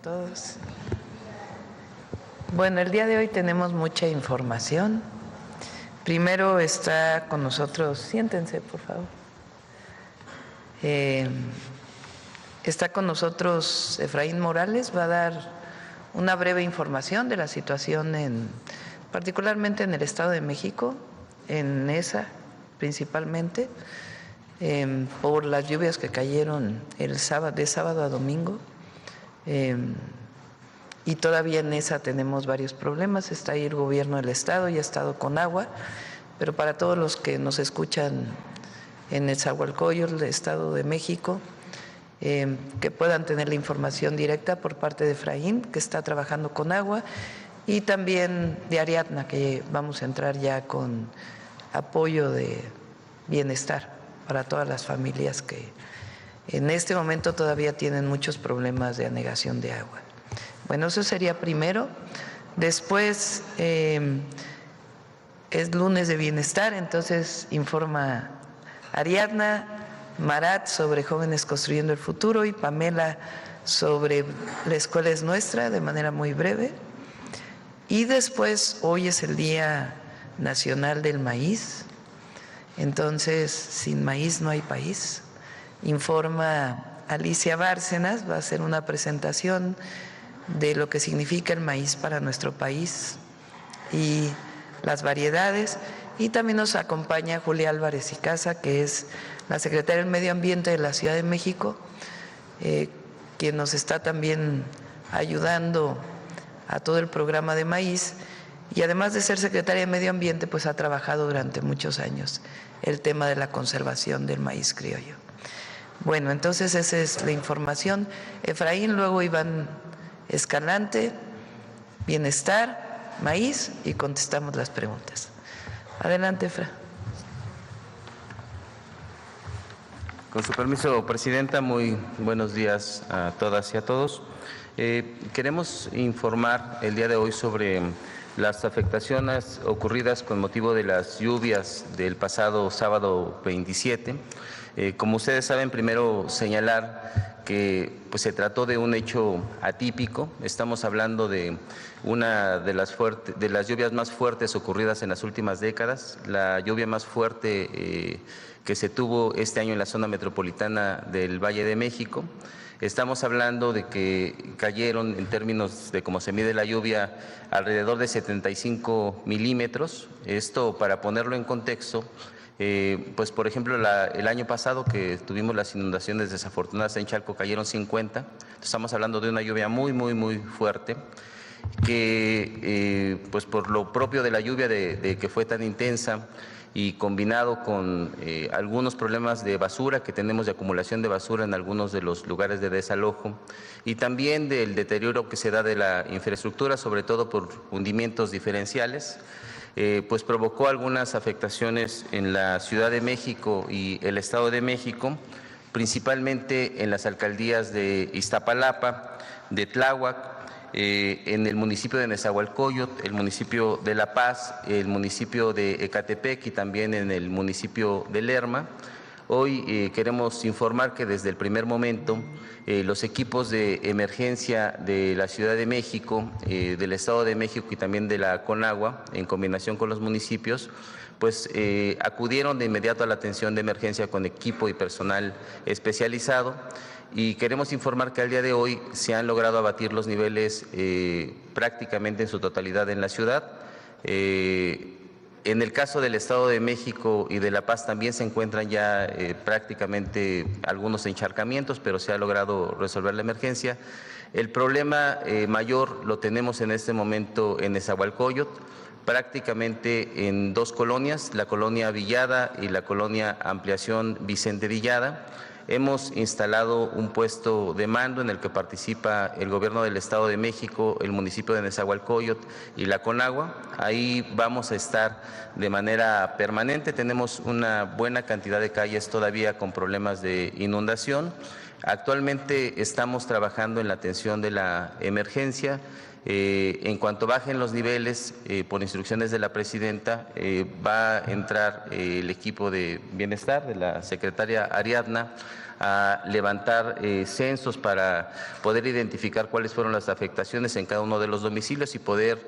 Todos. Bueno, el día de hoy tenemos mucha información. Primero está con nosotros, siéntense por favor. Está con nosotros Efraín Morales, va a dar una breve información de la situación particularmente en el Estado de México, en Nesa principalmente, por las lluvias que cayeron de sábado a domingo. Y todavía en esa tenemos varios problemas. Está ahí el gobierno del estado y ha estado con agua, pero para todos los que nos escuchan en Nezahualcóyotl, el Estado de México, que puedan tener la información directa por parte de Efraín, que está trabajando con agua, y también de Ariadna, que vamos a entrar ya con apoyo de bienestar para todas las familias que en este momento todavía tienen muchos problemas de anegación de agua. Bueno, eso sería primero. Después es lunes de bienestar, entonces informa Ariadna, Marat sobre Jóvenes Construyendo el Futuro y Pamela sobre La Escuela es Nuestra, de manera muy breve. Y después, hoy es el Día Nacional del Maíz, entonces sin maíz no hay país. Informa Alicia Bárcenas, va a hacer una presentación de lo que significa el maíz para nuestro país y las variedades. Y también nos acompaña Julia Álvarez y Casa, que es la secretaria del Medio Ambiente de la Ciudad de México, quien nos está también ayudando a todo el programa de maíz. Y además de ser secretaria de Medio Ambiente, pues ha trabajado durante muchos años el tema de la conservación del maíz criollo. Bueno, entonces esa es la información. Efraín, luego Iván Escalante, bienestar, maíz y contestamos las preguntas. Adelante, Efra. Con su permiso, Presidenta, muy buenos días a todas y a todos. Queremos informar el día de hoy sobre las afectaciones ocurridas con motivo de las lluvias del pasado sábado 27. Como ustedes saben, primero señalar que se trató de un hecho atípico. Estamos hablando de una de las lluvias más fuertes ocurridas en las últimas décadas, la lluvia más fuerte que se tuvo este año en la zona metropolitana del Valle de México. Estamos hablando de que cayeron, en términos de cómo se mide la lluvia, alrededor de 75 milímetros. Esto, para ponerlo en contexto, pues por ejemplo el año pasado que tuvimos las inundaciones desafortunadas en Chalco cayeron 50, estamos hablando de una lluvia muy fuerte que pues por lo propio de la lluvia de que fue tan intensa y combinado con algunos problemas de basura que tenemos, de acumulación de basura en algunos de los lugares de desalojo, y también del deterioro que se da de la infraestructura, sobre todo por hundimientos diferenciales, pues provocó algunas afectaciones en la Ciudad de México y el Estado de México, principalmente en las alcaldías de Iztapalapa, de Tláhuac, en el municipio de Nezahualcóyotl, el municipio de La Paz, el municipio de Ecatepec y también en el municipio de Lerma. Hoy queremos informar que desde el primer momento los equipos de emergencia de la Ciudad de México, del Estado de México y también de la Conagua, en combinación con los municipios, pues acudieron de inmediato a la atención de emergencia con equipo y personal especializado. Y queremos informar que al día de hoy se han logrado abatir los niveles prácticamente en su totalidad en la ciudad. En el caso del Estado de México y de La Paz también se encuentran ya prácticamente algunos encharcamientos, pero se ha logrado resolver la emergencia. El problema mayor lo tenemos en este momento en Nezahualcóyotl, prácticamente en dos colonias, la colonia Villada y la colonia Ampliación Vicente Villada. Hemos instalado un puesto de mando en el que participa el Gobierno del Estado de México, el municipio de Nezahualcóyotl y la Conagua. Ahí vamos a estar de manera permanente. Tenemos una buena cantidad de calles todavía con problemas de inundación. Actualmente estamos trabajando en la atención de la emergencia. En cuanto bajen los niveles, por instrucciones de la Presidenta, va a entrar el equipo de bienestar de la secretaria Ariadna a levantar censos para poder identificar cuáles fueron las afectaciones en cada uno de los domicilios y poder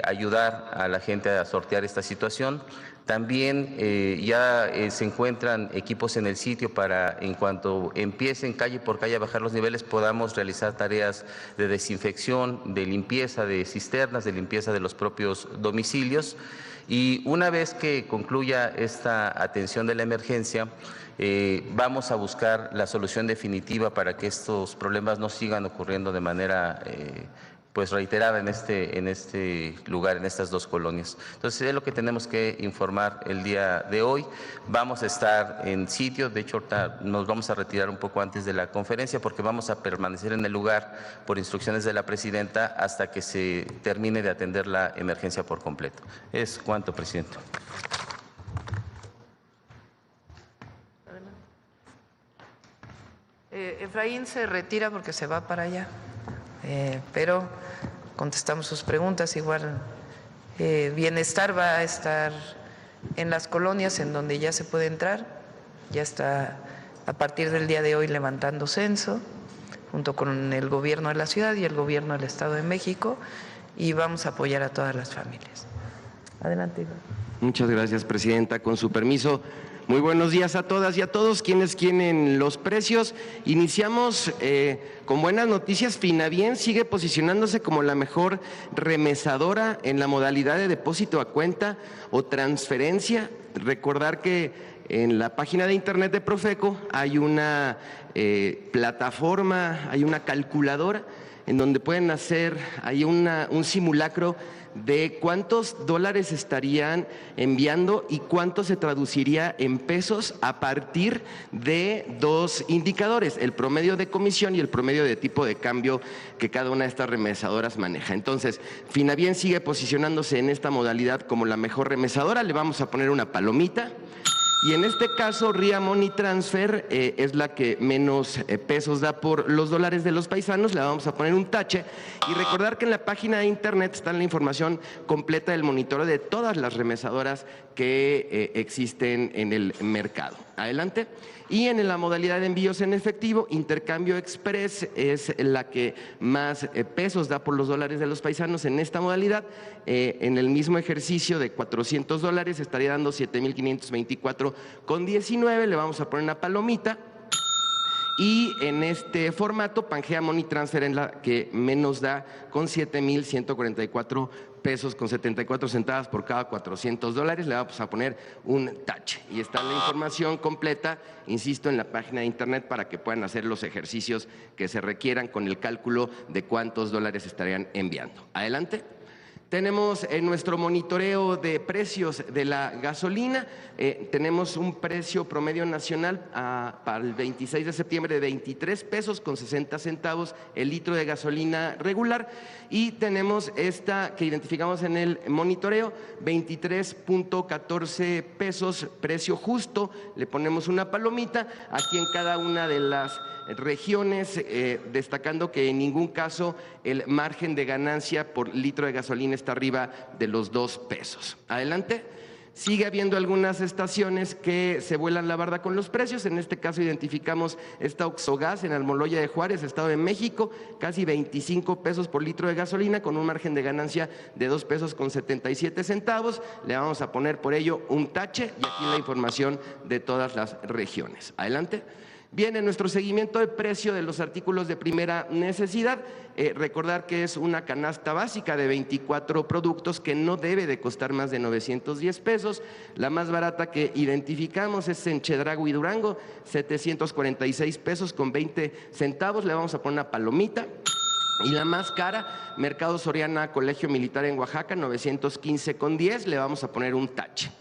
ayudar a la gente a sortear esta situación. También ya se encuentran equipos en el sitio para, en cuanto empiecen calle por calle a bajar los niveles, podamos realizar tareas de desinfección, de limpieza de cisternas, de limpieza de los propios domicilios. Y una vez que concluya esta atención de la emergencia, vamos a buscar la solución definitiva para que estos problemas no sigan ocurriendo de manera pues reiterada en este lugar, en estas dos colonias. Entonces es lo que tenemos que informar el día de hoy. Vamos a estar en sitio, de hecho ahorita nos vamos a retirar un poco antes de la conferencia porque vamos a permanecer en el lugar por instrucciones de la presidenta hasta que se termine de atender la emergencia por completo. Es cuanto, presidente. Efraín se retira porque se va para allá, pero contestamos sus preguntas. Igual Bienestar va a estar en las colonias en donde ya se puede entrar, ya está a partir del día de hoy levantando censo junto con el gobierno de la ciudad y el gobierno del Estado de México, y vamos a apoyar a todas las familias. Adelante, Iván. Muchas gracias, presidenta. Con su permiso, muy buenos días a todas y a todos quienes quieren los precios. Iniciamos con buenas noticias. Finabien sigue posicionándose como la mejor remesadora en la modalidad de depósito a cuenta o transferencia. Recordar que en la página de internet de Profeco hay una plataforma, hay una calculadora en donde pueden hacer ahí un simulacro de cuántos dólares estarían enviando y cuánto se traduciría en pesos a partir de dos indicadores, el promedio de comisión y el promedio de tipo de cambio que cada una de estas remesadoras maneja. Entonces, Finabien sigue posicionándose en esta modalidad como la mejor remesadora. Le vamos a poner una palomita. Y en este caso, Ria Money Transfer es la que menos pesos da por los dólares de los paisanos. Le vamos a poner un tache. Y recordar que en la página de internet está la información completa del monitoreo de todas las remesadoras que existen en el mercado. Adelante. Y en la modalidad de envíos en efectivo, Intercambio Express es la que más pesos da por los dólares de los paisanos en esta modalidad. En el mismo ejercicio de 400 dólares estaría dando 7,524,19. Le vamos a poner una palomita. Y en este formato, Pangea Money Transfer es la que menos da con 7,144 pesos con 74 centavos por cada 400 dólares. Le vamos a poner un tache. Y está la información completa, insisto, en la página de internet para que puedan hacer los ejercicios que se requieran con el cálculo de cuántos dólares estarían enviando. Adelante. Tenemos en nuestro monitoreo de precios de la gasolina, tenemos un precio promedio nacional para el 26 de septiembre de 23 pesos con 60 centavos el litro de gasolina regular, y tenemos esta que identificamos en el monitoreo, 23.14 pesos precio justo. Le ponemos una palomita aquí en cada una de las regiones, destacando que en ningún caso el margen de ganancia por litro de gasolina está arriba de los 2 pesos. Adelante. Sigue habiendo algunas estaciones que se vuelan la barda con los precios. En este caso identificamos esta Oxogas en Almoloya de Juárez, Estado de México, casi 25 pesos por litro de gasolina con un margen de ganancia de 2 pesos con 77 centavos. Le vamos a poner por ello un tache y aquí la información de todas las regiones. Adelante. Bien, en nuestro seguimiento de precio de los artículos de primera necesidad, recordar que es una canasta básica de 24 productos que no debe de costar más de 910 pesos. La más barata que identificamos es en Chedraui y Durango, 746 pesos con 20 centavos. Le vamos a poner una palomita. Y la más cara, Mercado Soriana, Colegio Militar en Oaxaca, 915,10. Le vamos a poner un tache.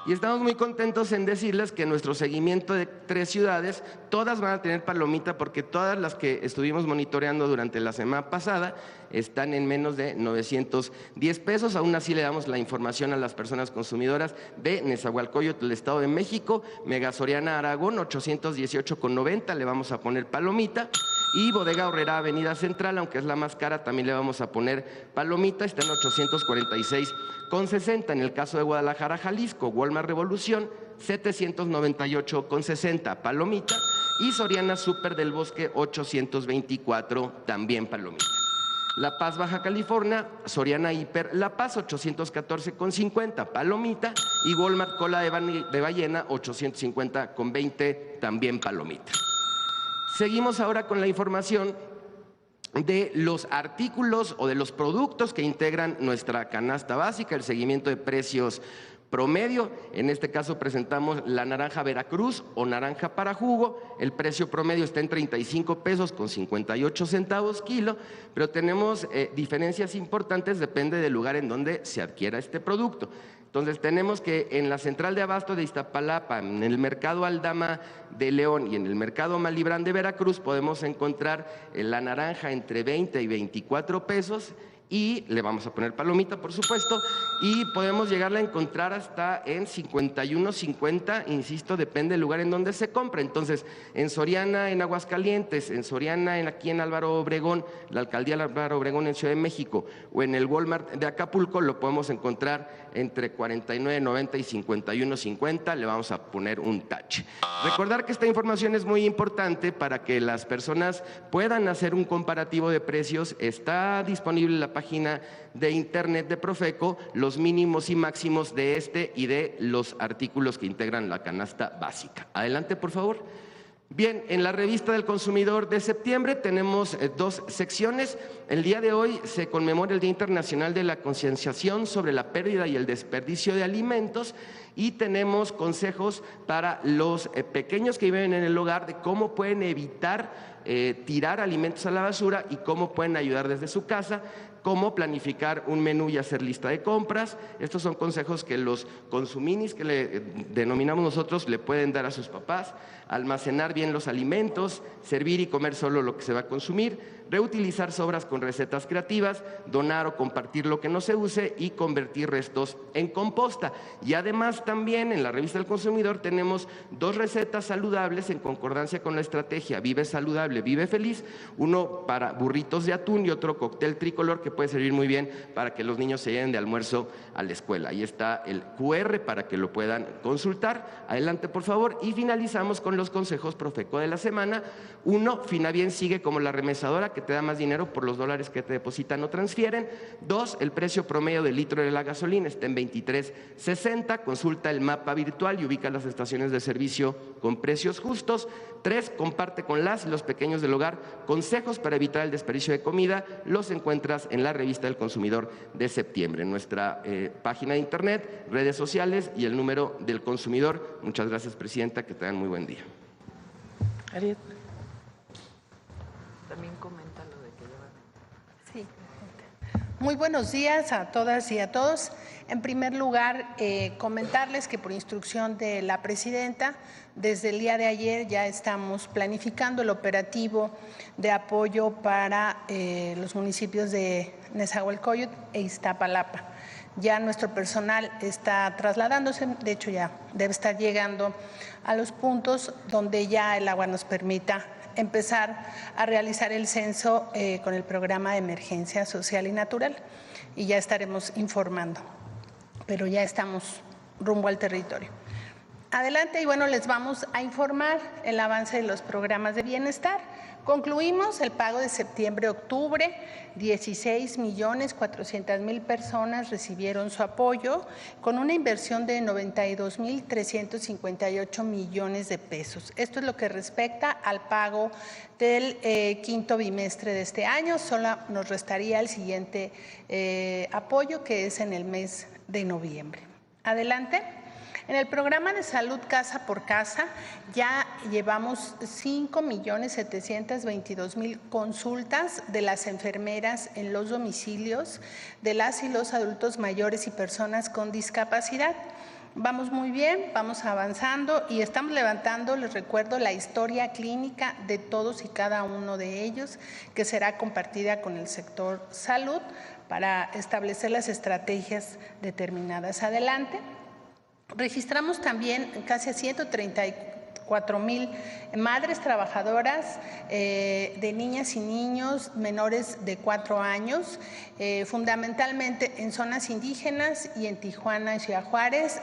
Y estamos muy contentos en decirles que nuestro seguimiento de 3 ciudades, todas van a tener palomita porque todas las que estuvimos monitoreando durante la semana pasada están en menos de 910 pesos. Aún así le damos la información a las personas consumidoras de Nezahualcóyotl, el Estado de México, Mega Soriana Aragón, 818,90, le vamos a poner palomita. Y Bodega Aurrerá Avenida Central, aunque es la más cara, también le vamos a poner palomita, está en 846,60. En el caso de Guadalajara, Jalisco, Walmart Revolución, 798,60, palomita. y Soriana Súper del Bosque 824, también palomita. La Paz, Baja California, Soriana Hiper La Paz 814,50, palomita, y Walmart Cola de Ballena 850,20, también palomita. Seguimos ahora con la información de los artículos o de los productos que integran nuestra canasta básica, el seguimiento de precios promedio. En este caso presentamos la naranja Veracruz o naranja para jugo. El precio promedio está en 35 pesos con 58 centavos kilo, pero tenemos diferencias importantes, depende del lugar en donde se adquiera este producto. Entonces tenemos que en la central de abasto de Iztapalapa, en el mercado Aldama de León y en el mercado Malibrán de Veracruz podemos encontrar la naranja entre 20 y 24 pesos, y le vamos a poner palomita, por supuesto, y podemos llegarla a encontrar hasta en 51.50, insisto, depende del lugar en donde se compra. Entonces, en Soriana, en Aguascalientes, en Soriana, aquí en Álvaro Obregón, la alcaldía de Álvaro Obregón en Ciudad de México, o en el Walmart de Acapulco, lo podemos encontrar entre 49.90 y 51.50, le vamos a poner un touch. Recordar que esta información es muy importante para que las personas puedan hacer un comparativo de precios. Está disponible en la página de internet de Profeco los mínimos y máximos de este y de los artículos que integran la canasta básica. Adelante, por favor. Bien, en la revista del consumidor de septiembre tenemos dos secciones. El día de hoy se conmemora el Día Internacional de la Concienciación sobre la pérdida y el desperdicio de alimentos, y tenemos consejos para los pequeños que viven en el hogar de cómo pueden evitar tirar alimentos a la basura y cómo pueden ayudar desde su casa, cómo planificar un menú y hacer lista de compras. Estos son consejos que los consuminis, que le denominamos nosotros, le pueden dar a sus papás. Almacenar bien los alimentos, servir y comer solo lo que se va a consumir, reutilizar sobras con recetas creativas, donar o compartir lo que no se use y convertir restos en composta. Y además también en la revista del consumidor tenemos dos recetas saludables en concordancia con la estrategia Vive Saludable, Vive Feliz, uno para burritos de atún y otro cóctel tricolor que puede servir muy bien para que los niños se lleven de almuerzo a la escuela. Ahí está el QR para que lo puedan consultar. Adelante, por favor. Y finalizamos con los consejos Profeco de la semana. Uno, Finabien sigue como la remesadora que te da más dinero por los dólares que te depositan o transfieren. Dos, el precio promedio del litro de la gasolina está en 23.60. Consulta el mapa virtual y ubica las estaciones de servicio con precios justos. Tres, comparte con las y los pequeños del hogar consejos para evitar el desperdicio de comida. Los encuentras en la revista del consumidor de septiembre, en nuestra página de internet, redes sociales y el número del consumidor. Muchas gracias, presidenta, que tengan muy buen día. Ariel, también comenta lo de que llevan. Sí. Muy buenos días a todas y a todos. En primer lugar, comentarles que por instrucción de la presidenta, desde el día de ayer ya estamos planificando el operativo de apoyo para los municipios de Nezahualcóyotl e Iztapalapa. Ya nuestro personal está trasladándose, de hecho ya debe estar llegando a los puntos donde ya el agua nos permita empezar a realizar el censo con el programa de emergencia social y natural, y ya estaremos informando, pero ya estamos rumbo al territorio. Adelante, y bueno, les vamos a informar el avance de los programas de bienestar. Concluimos el pago de septiembre-octubre, 16.400.000 personas recibieron su apoyo con una inversión de 92.358 millones de pesos. Esto es lo que respecta al pago del quinto bimestre de este año. Solo nos restaría el siguiente apoyo, que es en el mes de noviembre. Adelante. En el programa de salud casa por casa ya llevamos 5.722.000 consultas de las enfermeras en los domicilios de las y los adultos mayores y personas con discapacidad. Vamos muy bien, vamos avanzando y estamos levantando, les recuerdo, la historia clínica de todos y cada uno de ellos, que será compartida con el sector salud para establecer las estrategias determinadas. Adelante. Registramos también casi 134 4,000 madres trabajadoras de niñas y niños menores de 4 años, fundamentalmente en zonas indígenas y en Tijuana y Ciudad Juárez,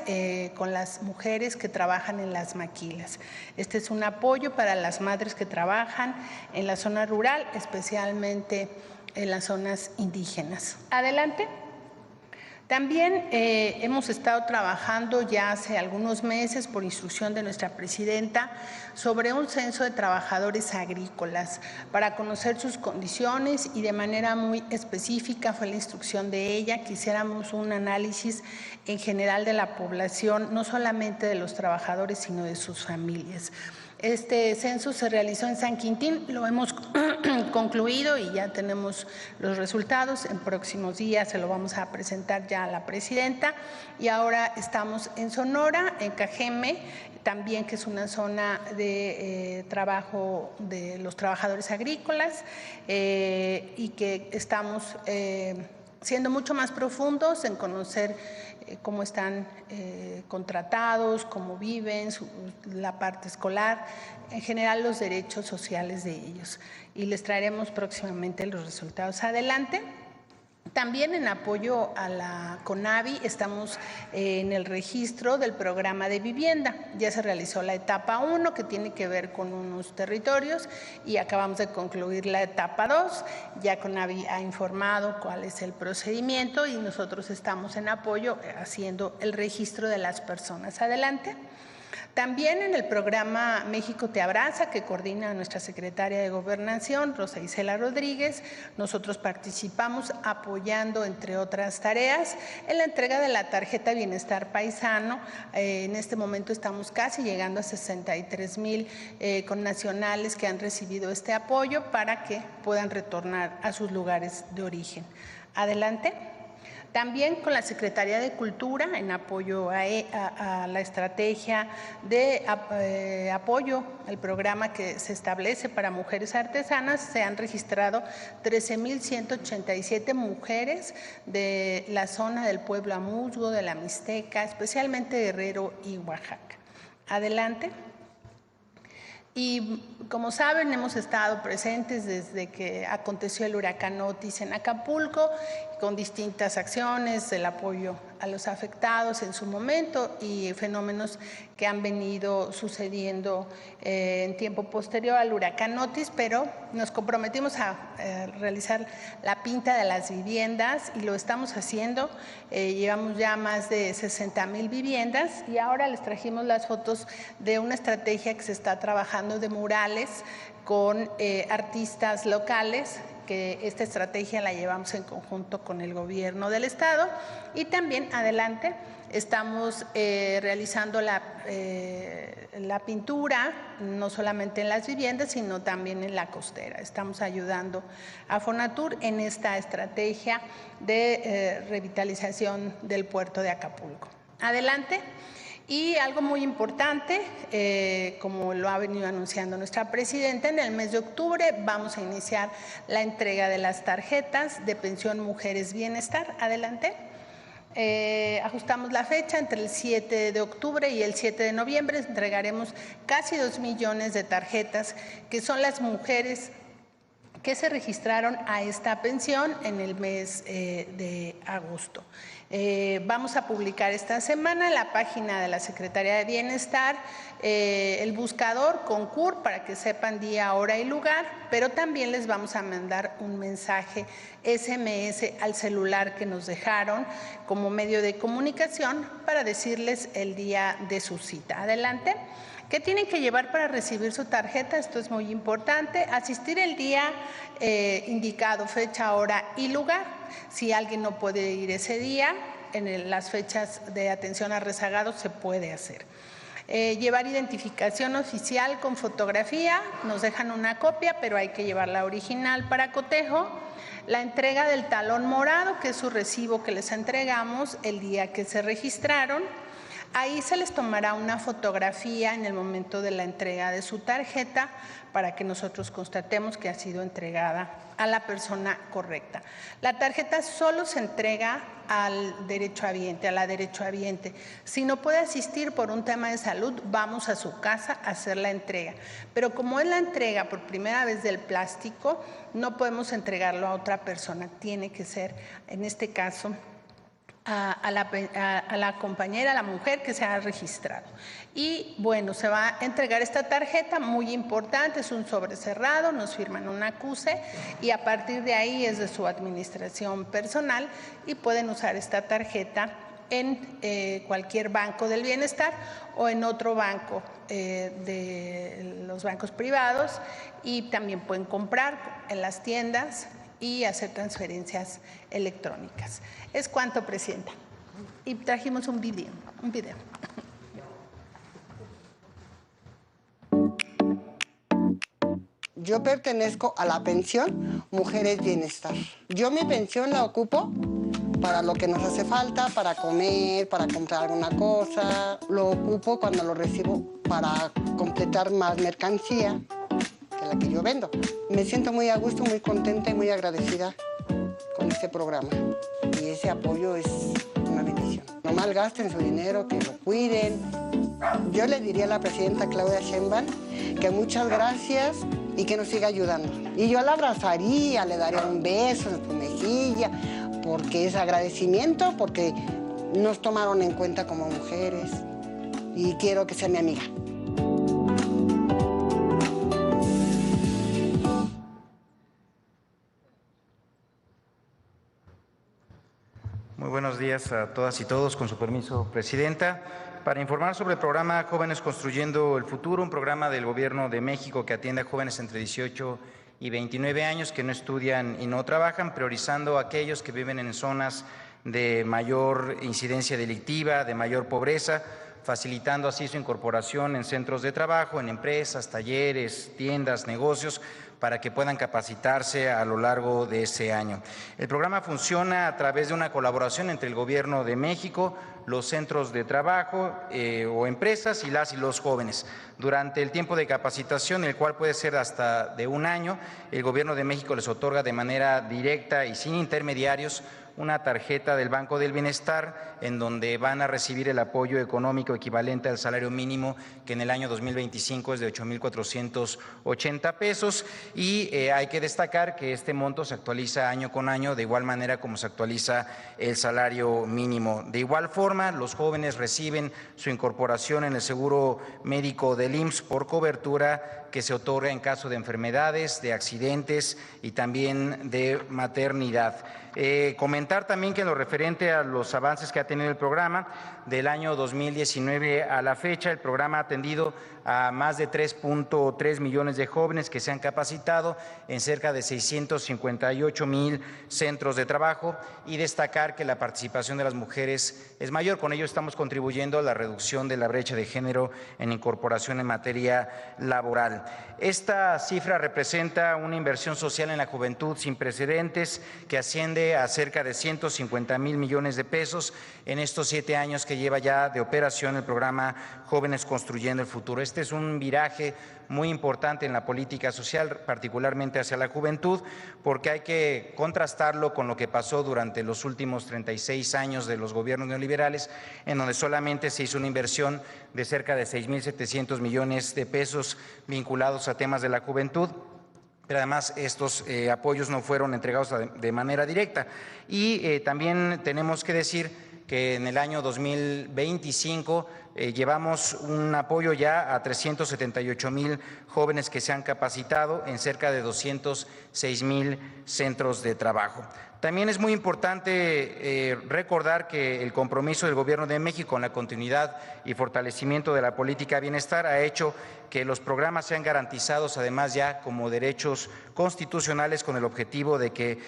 con las mujeres que trabajan en las maquilas. Este es un apoyo para las madres que trabajan en la zona rural, especialmente en las zonas indígenas. Adelante. También hemos estado trabajando ya hace algunos meses, por instrucción de nuestra presidenta, sobre un censo de trabajadores agrícolas para conocer sus condiciones, y de manera muy específica fue la instrucción de ella que hiciéramos un análisis en general de la población, no solamente de los trabajadores, sino de sus familias. Este censo se realizó en San Quintín, lo hemos concluido y ya tenemos los resultados. En próximos días se lo vamos a presentar ya a la presidenta. Y ahora estamos en Sonora, en Cajeme, también, que es una zona de trabajo de los trabajadores agrícolas, y que estamos siendo mucho más profundos en conocer cómo están contratados, cómo viven, la parte escolar, en general los derechos sociales de ellos. Y les traeremos próximamente los resultados. Adelante. También en apoyo a la CONAVI estamos en el registro del programa de vivienda. Ya se realizó la etapa 1, que tiene que ver con unos territorios, y acabamos de concluir la etapa 2. Ya CONAVI ha informado cuál es el procedimiento y nosotros estamos en apoyo haciendo el registro de las personas. Adelante. También en el programa México te abraza, que coordina nuestra secretaria de Gobernación, Rosa Isela Rodríguez, nosotros participamos apoyando, entre otras tareas, en la entrega de la tarjeta Bienestar Paisano. En este momento estamos casi llegando a 63,000 connacionales que han recibido este apoyo para que puedan retornar a sus lugares de origen. Adelante. También con la Secretaría de Cultura, en apoyo a la estrategia de apoyo al programa que se establece para mujeres artesanas, se han registrado 13,187 mujeres de la zona del pueblo Amuzgo, de la Mixteca, especialmente Guerrero y Oaxaca. Adelante. Y como saben, hemos estado presentes desde que aconteció el huracán Otis en Acapulco, con distintas acciones, el apoyo a los afectados en su momento y fenómenos que han venido sucediendo en tiempo posterior al huracán Otis, pero nos comprometimos a realizar la pinta de las viviendas y lo estamos haciendo. Llevamos ya más de 60,000 viviendas y ahora les trajimos las fotos de una estrategia que se está trabajando de murales con artistas locales, que esta estrategia la llevamos en conjunto con el gobierno del estado. Y también, adelante, estamos realizando la pintura, no solamente en las viviendas, sino también en la costera. Estamos ayudando a Fonatur en esta estrategia de revitalización del puerto de Acapulco. Adelante. Y algo muy importante, como lo ha venido anunciando nuestra presidenta, en el mes de octubre vamos a iniciar la entrega de las tarjetas de pensión Mujeres Bienestar. Adelante. Ajustamos la fecha entre el 7 de octubre y el 7 de noviembre. Entregaremos casi 2 millones de tarjetas, que son las mujeres que se registraron a esta pensión en el mes de agosto. Vamos a publicar esta semana en la página de la Secretaría de Bienestar el buscador Concur para que sepan día, hora y lugar, pero también les vamos a mandar un mensaje SMS al celular que nos dejaron como medio de comunicación para decirles el día de su cita. Adelante. ¿Qué tienen que llevar para recibir su tarjeta? Esto es muy importante. Asistir el día indicado, fecha, hora y lugar. Si alguien no puede ir ese día, en las fechas de atención a rezagados se puede hacer. Llevar identificación oficial con fotografía. Nos dejan una copia, pero hay que llevar la original para cotejo. La entrega del talón morado, que es su recibo que les entregamos el día que se registraron. Ahí se les tomará una fotografía en el momento de la entrega de su tarjeta para que nosotros constatemos que ha sido entregada a la persona correcta. La tarjeta solo se entrega al derechohabiente, a la derechohabiente. Si no puede asistir por un tema de salud, vamos a su casa a hacer la entrega. Pero como es la entrega por primera vez del plástico, no podemos entregarlo a otra persona. Tiene que ser, en este caso, a la compañera, a la mujer que se ha registrado. Y bueno, se va a entregar esta tarjeta, muy importante, es un sobre cerrado, nos firman un acuse y a partir de ahí es de su administración personal y pueden usar esta tarjeta en cualquier banco del bienestar o en otro banco de los bancos privados, y también pueden comprar en las tiendas y hacer transferencias electrónicas. Es cuanto, Presidenta. Y trajimos un video. Yo pertenezco a la pensión Mujeres Bienestar. Yo mi pensión la ocupo para lo que nos hace falta, para comer, para comprar alguna cosa. Lo ocupo cuando lo recibo para completar más mercancía que la que yo vendo. Me siento muy a gusto, muy contenta y muy agradecida con este programa. Y ese apoyo es una bendición. No malgasten su dinero, que lo cuiden. Yo le diría a la presidenta Claudia Sheinbaum que muchas gracias y que nos siga ayudando. Y yo la abrazaría, le daría un beso en su mejilla, porque es agradecimiento, porque nos tomaron en cuenta como mujeres y quiero que sea mi amiga. Muy buenos días a todas y todos, con su permiso, Presidenta. Para informar sobre el programa Jóvenes Construyendo el Futuro, un programa del Gobierno de México que atiende a jóvenes entre 18 y 29 años que no estudian y no trabajan, priorizando a aquellos que viven en zonas de mayor incidencia delictiva, de mayor pobreza, facilitando así su incorporación en centros de trabajo, en empresas, talleres, tiendas, negocios, para que puedan capacitarse a lo largo de ese año. El programa funciona a través de una colaboración entre el Gobierno de México, los centros de trabajo o empresas y las y los jóvenes. Durante el tiempo de capacitación, el cual puede ser hasta de un año, el Gobierno de México les otorga de manera directa y sin intermediarios una tarjeta del Banco del Bienestar en donde van a recibir el apoyo económico equivalente al salario mínimo, que en el año 2025 es de 8,480 pesos, y hay que destacar que este monto se actualiza año con año de igual manera como se actualiza el salario mínimo. De igual forma, los jóvenes reciben su incorporación en el seguro médico del IMSS por cobertura que se otorga en caso de enfermedades, de accidentes y también de maternidad. Comentar también que en lo referente a los avances que ha tenido el programa, del año 2019 a la fecha, el programa ha atendido a más de 3.3 millones de jóvenes que se han capacitado en cerca de 658,000 centros de trabajo, y destacar que la participación de las mujeres es mayor. Con ello estamos contribuyendo a la reducción de la brecha de género en incorporación en materia laboral. Esta cifra representa una inversión social en la juventud sin precedentes que asciende a cerca de 150,000 millones de pesos en estos 7 años que lleva ya de operación el programa Jóvenes Construyendo el Futuro. Este es un viraje muy importante en la política social, particularmente hacia la juventud, porque hay que contrastarlo con lo que pasó durante los últimos 36 años de los gobiernos neoliberales, en donde solamente se hizo una inversión de cerca de 6,700 millones de pesos vinculados a temas de la juventud. Pero además estos apoyos no fueron entregados de manera directa. Y también tenemos que decir que en el año 2025 llevamos un apoyo ya a 378,000 jóvenes que se han capacitado en cerca de 206,000 centros de trabajo. También es muy importante recordar que el compromiso del Gobierno de México con la continuidad y fortalecimiento de la política de bienestar ha hecho que los programas sean garantizados además ya como derechos constitucionales, con el objetivo de que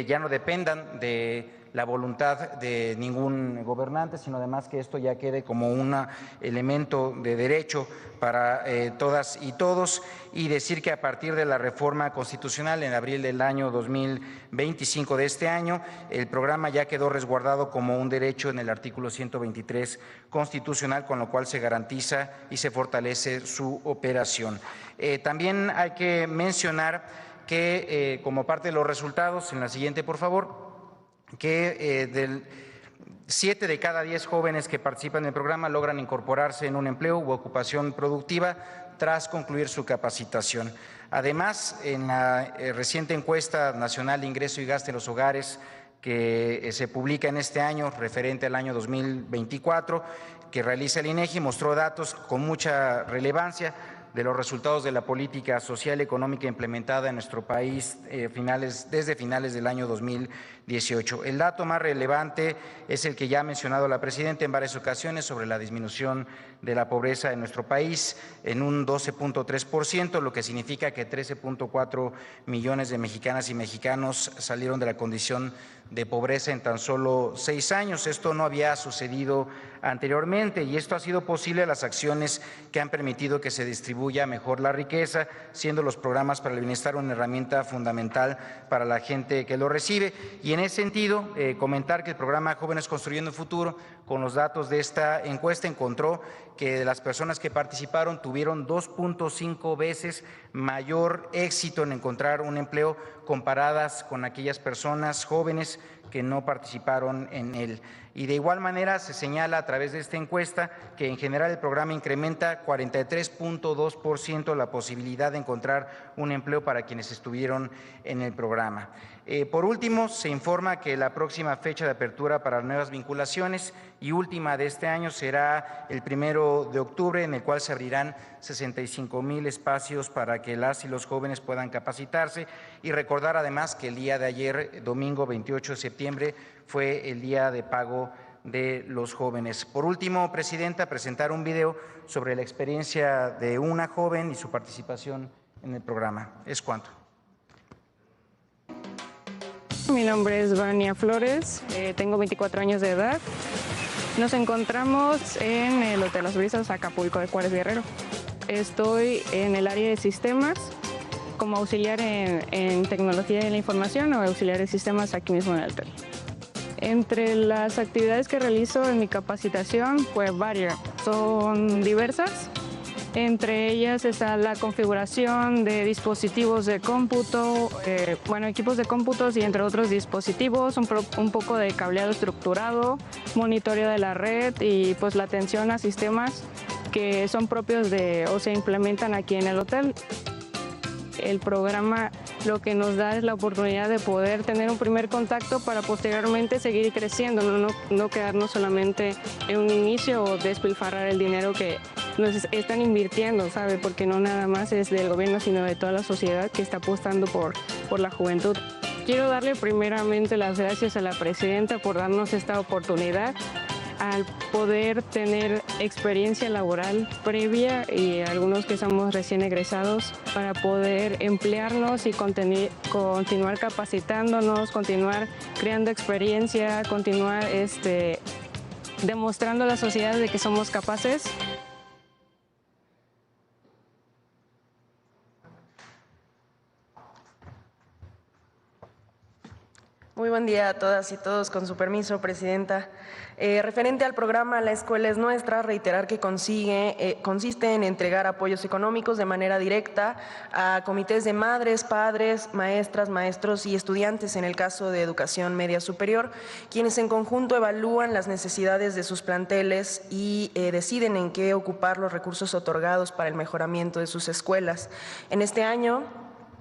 ya no dependan de la voluntad de ningún gobernante, sino además que esto ya quede como un elemento de derecho para todas y todos, y decir que a partir de la reforma constitucional en abril del año 2025 de este año, el programa ya quedó resguardado como un derecho en el artículo 123 constitucional, con lo cual se garantiza y se fortalece su operación. También hay que mencionar que como parte de los resultados, en la siguiente por favor, que del 7 de cada 10 jóvenes que participan en el programa logran incorporarse en un empleo u ocupación productiva tras concluir su capacitación. Además, en la reciente encuesta nacional de ingreso y gasto de los hogares que se publica en este año, referente al año 2024, que realiza el INEGI, mostró datos con mucha relevancia de los resultados de la política social y económica implementada en nuestro país desde finales del año 2018. El dato más relevante es el que ya ha mencionado la presidenta en varias ocasiones sobre la disminución de la pobreza en nuestro país en un 12.3%, lo que significa que 13.4 millones de mexicanas y mexicanos salieron de la condición de pobreza en tan solo 6 años. Esto no había sucedido anteriormente y esto ha sido posible a las acciones que han permitido que se distribuya mejor la riqueza, siendo los programas para el bienestar una herramienta fundamental para la gente que lo recibe. Y en ese sentido, comentar que el programa Jóvenes Construyendo el Futuro, con los datos de esta encuesta, encontró que las personas que participaron tuvieron 2.5 veces mayor éxito en encontrar un empleo comparadas con aquellas personas jóvenes que no participaron en él. Y de igual manera se señala a través de esta encuesta que en general el programa incrementa 43.2% la posibilidad de encontrar un empleo para quienes estuvieron en el programa. Por último, se informa que la próxima fecha de apertura para nuevas vinculaciones y última de este año será el 1 de octubre, en el cual se abrirán 65,000 espacios para que las y los jóvenes puedan capacitarse, y recordar además que el día de ayer, domingo 28 de septiembre, fue el día de pago de los jóvenes. Por último, presidenta, presentar un video sobre la experiencia de una joven y su participación en el programa. Es cuanto. Mi nombre es Vania Flores, tengo 24 años de edad. Nos encontramos en el Hotel Las Brisas, Acapulco de Juárez Guerrero. Estoy en el área de sistemas como auxiliar en tecnología de la información o auxiliar de sistemas aquí mismo en el hotel. Entre las actividades que realizo en mi capacitación, pues varias, son diversas. Entre ellas está la configuración de dispositivos de cómputo, equipos de cómputos y entre otros dispositivos, un poco de cableado estructurado, monitoreo de la red y pues la atención a sistemas que son propios o se implementan aquí en el hotel. El programa lo que nos da es la oportunidad de poder tener un primer contacto para posteriormente seguir creciendo, no quedarnos solamente en un inicio o despilfarrar el dinero que nos están invirtiendo, ¿sabe? Porque no nada más es del gobierno, sino de toda la sociedad que está apostando por la juventud. Quiero darle primeramente las gracias a la presidenta por darnos esta oportunidad al poder tener experiencia laboral previa y algunos que somos recién egresados para poder emplearnos y continuar capacitándonos, continuar creando experiencia, continuar demostrando a la sociedad de que somos capaces. Muy buen día a todas y todos, con su permiso, presidenta. Referente al programa La Escuela es Nuestra, reiterar que consiste en entregar apoyos económicos de manera directa a comités de madres, padres, maestras, maestros y estudiantes en el caso de educación media superior, quienes en conjunto evalúan las necesidades de sus planteles y deciden en qué ocupar los recursos otorgados para el mejoramiento de sus escuelas. En este año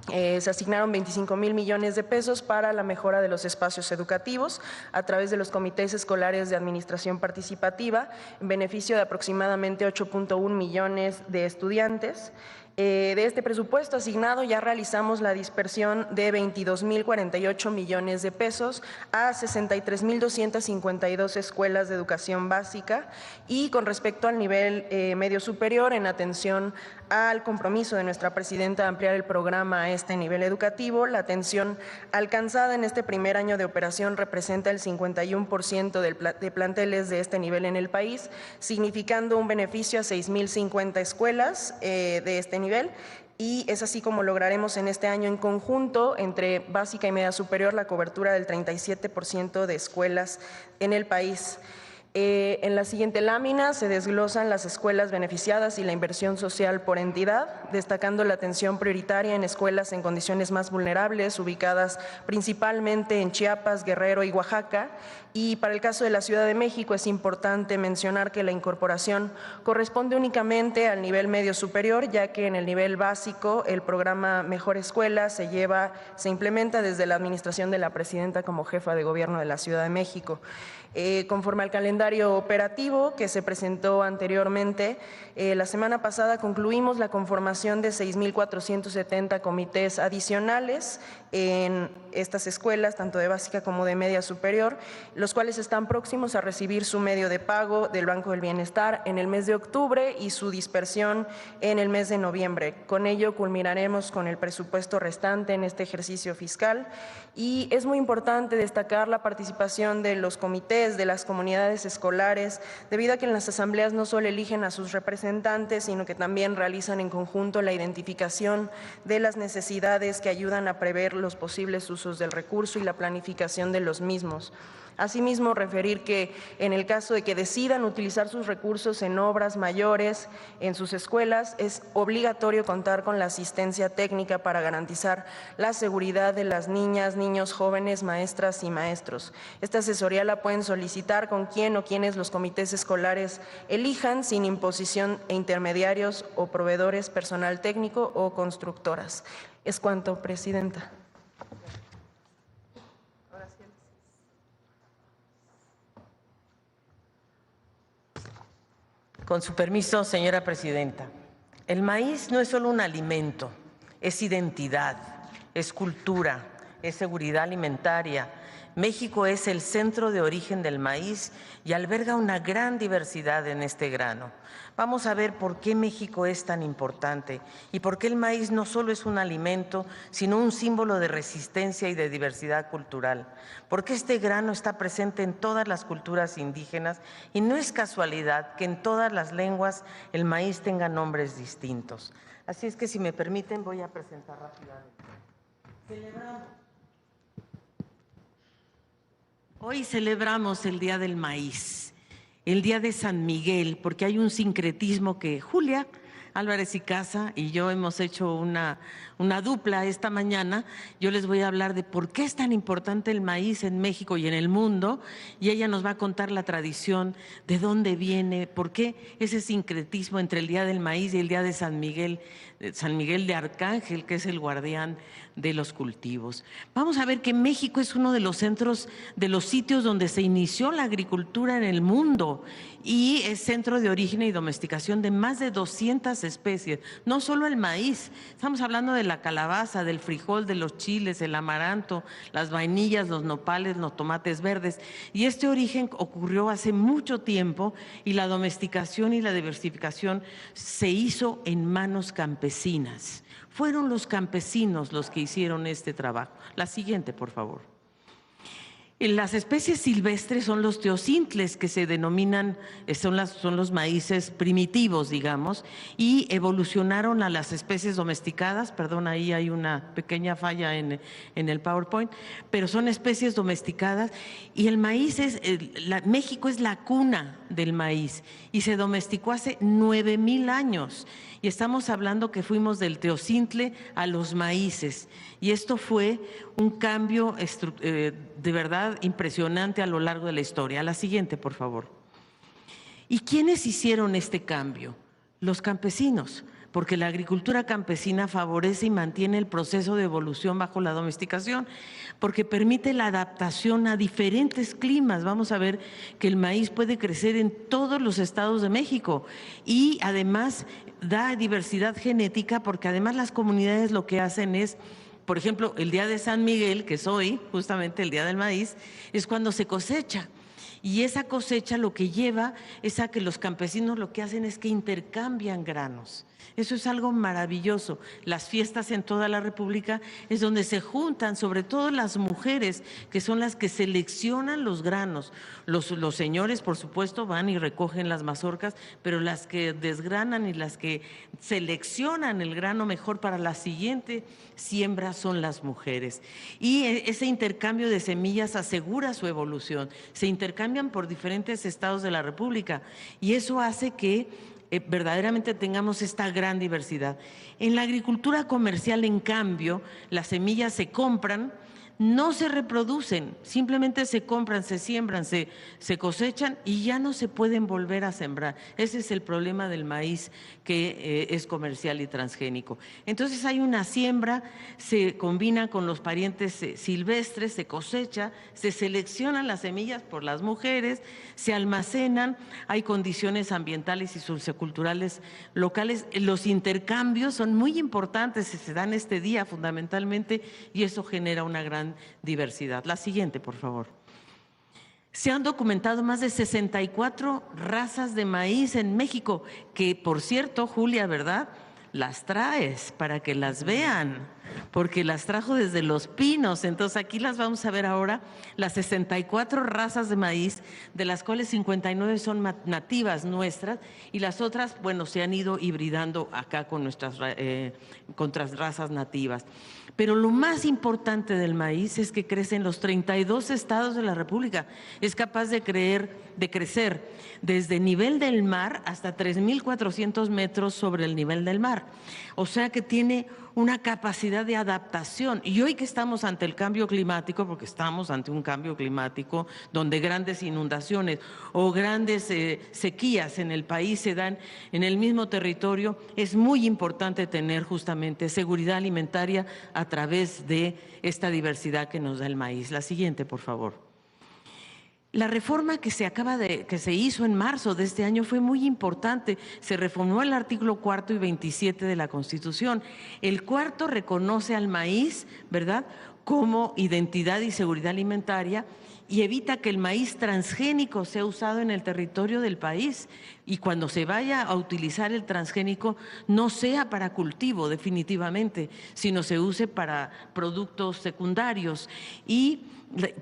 se asignaron 25,000 millones de pesos para la mejora de los espacios educativos a través de los comités escolares de administración participativa, en beneficio de aproximadamente 8.1 millones de estudiantes. De este presupuesto asignado ya realizamos la dispersión de 22,048 millones de pesos a 63,252 escuelas de educación básica, y con respecto al nivel medio superior, en atención al compromiso de nuestra presidenta de ampliar el programa a este nivel educativo, la atención alcanzada en este primer año de operación representa el 51% de planteles de este nivel en el país, significando un beneficio a 6,050 escuelas de este nivel. Y es así como lograremos en este año en conjunto, entre básica y media superior, la cobertura del 37% de escuelas en el país. En la siguiente lámina se desglosan las escuelas beneficiadas y la inversión social por entidad, destacando la atención prioritaria en escuelas en condiciones más vulnerables, ubicadas principalmente en Chiapas, Guerrero y Oaxaca. Y para el caso de la Ciudad de México es importante mencionar que la incorporación corresponde únicamente al nivel medio superior, ya que en el nivel básico el programa Mejor Escuela se implementa desde la administración de la presidenta como jefa de gobierno de la Ciudad de México. Conforme al calendario operativo que se presentó anteriormente, la semana pasada concluimos la conformación de 6,470 comités adicionales en estas escuelas, tanto de básica como de media superior, los cuales están próximos a recibir su medio de pago del Banco del Bienestar en el mes de octubre y su dispersión en el mes de noviembre. Con ello culminaremos con el presupuesto restante en este ejercicio fiscal y es muy importante destacar la participación de los comités, de las comunidades escolares, debido a que en las asambleas no solo eligen a sus representantes, sino que también realizan en conjunto la identificación de las necesidades que ayudan a prever los posibles usos del recurso y la planificación de los mismos. Asimismo, referir que en el caso de que decidan utilizar sus recursos en obras mayores en sus escuelas, es obligatorio contar con la asistencia técnica para garantizar la seguridad de las niñas, niños, jóvenes, maestras y maestros. Esta asesoría la pueden solicitar con quien o quienes los comités escolares elijan, sin imposición e intermediarios o proveedores, personal técnico o constructoras. Es cuanto, Presidenta. Con su permiso, señora presidenta, el maíz no es solo un alimento, es identidad, es cultura, es seguridad alimentaria. México es el centro de origen del maíz y alberga una gran diversidad en este grano. Vamos a ver por qué México es tan importante y por qué el maíz no solo es un alimento, sino un símbolo de resistencia y de diversidad cultural. Porque este grano está presente en todas las culturas indígenas y no es casualidad que en todas las lenguas el maíz tenga nombres distintos. Así es que, si me permiten, voy a presentar rápidamente. Hoy celebramos el Día del Maíz, el Día de San Miguel, porque hay un sincretismo que Julia Álvarez y Casa y yo hemos hecho una dupla esta mañana. Yo les voy a hablar de por qué es tan importante el maíz en México y en el mundo, y ella nos va a contar la tradición, de dónde viene, por qué ese sincretismo entre el Día del Maíz y el Día de San Miguel de Arcángel, que es el guardián de los cultivos. Vamos a ver que México es uno de los centros, de los sitios donde se inició la agricultura en el mundo y es centro de origen y domesticación de más de 200 especies, no solo el maíz, estamos hablando de la calabaza, del frijol, de los chiles, el amaranto, las vainillas, los nopales, los tomates verdes, y este origen ocurrió hace mucho tiempo y la domesticación y la diversificación se hizo en manos campesinas. Fueron los campesinos los que hicieron este trabajo. La siguiente, por favor. Las especies silvestres son los teocintles, que se denominan, son los maíces primitivos, digamos, y evolucionaron a las especies domesticadas. Perdón, ahí hay una pequeña falla en el PowerPoint, pero son especies domesticadas y el maíz México es la cuna del maíz y se domesticó hace 9,000 años. Y estamos hablando que fuimos del teocintle a los maíces. Y esto fue un cambio de verdad impresionante a lo largo de la historia. La siguiente, por favor. ¿Y quiénes hicieron este cambio? Los campesinos, porque la agricultura campesina favorece y mantiene el proceso de evolución bajo la domesticación, porque permite la adaptación a diferentes climas. Vamos a ver que el maíz puede crecer en todos los estados de México y además da diversidad genética, porque además las comunidades lo que hacen es, por ejemplo, el Día de San Miguel, que es hoy, justamente el Día del Maíz, es cuando se cosecha. Y esa cosecha lo que lleva es a que los campesinos lo que hacen es que intercambian granos. Eso es algo maravilloso. Las fiestas en toda la República es donde se juntan, sobre todo las mujeres, que son las que seleccionan los granos. Los señores, por supuesto, van y recogen las mazorcas, pero las que desgranan y las que seleccionan el grano mejor para la siguiente siembra son las mujeres. Y ese intercambio de semillas asegura su evolución. Se intercambian por diferentes estados de la República y eso hace que verdaderamente tengamos esta gran diversidad. En la agricultura comercial, en cambio, las semillas se compran, no se reproducen, simplemente se compran, se siembran, se cosechan y ya no se pueden volver a sembrar. Ese es el problema del maíz, que es comercial y transgénico. Entonces hay una siembra, se combina con los parientes silvestres, se cosecha, se seleccionan las semillas por las mujeres, se almacenan, hay condiciones ambientales y socioculturales locales. Los intercambios son muy importantes, se dan este día fundamentalmente y eso genera una gran diversidad. La siguiente, por favor. Se han documentado más de 64 razas de maíz en México, que por cierto, Julia, ¿verdad? Las traes para que las vean, porque las trajo desde Los Pinos. Entonces aquí las vamos a ver ahora, las 64 razas de maíz, de las cuales 59 son nativas nuestras y las otras, bueno, se han ido hibridando acá con nuestras razas nativas. Pero lo más importante del maíz es que crece en los 32 estados de la República. Es capaz de crecer desde nivel del mar hasta 3.400 metros sobre el nivel del mar. O sea que tiene una capacidad de adaptación. Y hoy que estamos ante el cambio climático, porque estamos ante un cambio climático donde grandes inundaciones o grandes sequías en el país se dan en el mismo territorio, es muy importante tener justamente seguridad alimentaria a través de esta diversidad que nos da el maíz. La siguiente, por favor. La reforma que se hizo en marzo de este año fue muy importante. Se reformó el artículo 4 y 27 de la Constitución. El cuarto reconoce al maíz, ¿verdad?, como identidad y seguridad alimentaria y evita que el maíz transgénico sea usado en el territorio del país. Y cuando se vaya a utilizar el transgénico, no sea para cultivo definitivamente, sino se use para productos secundarios. Y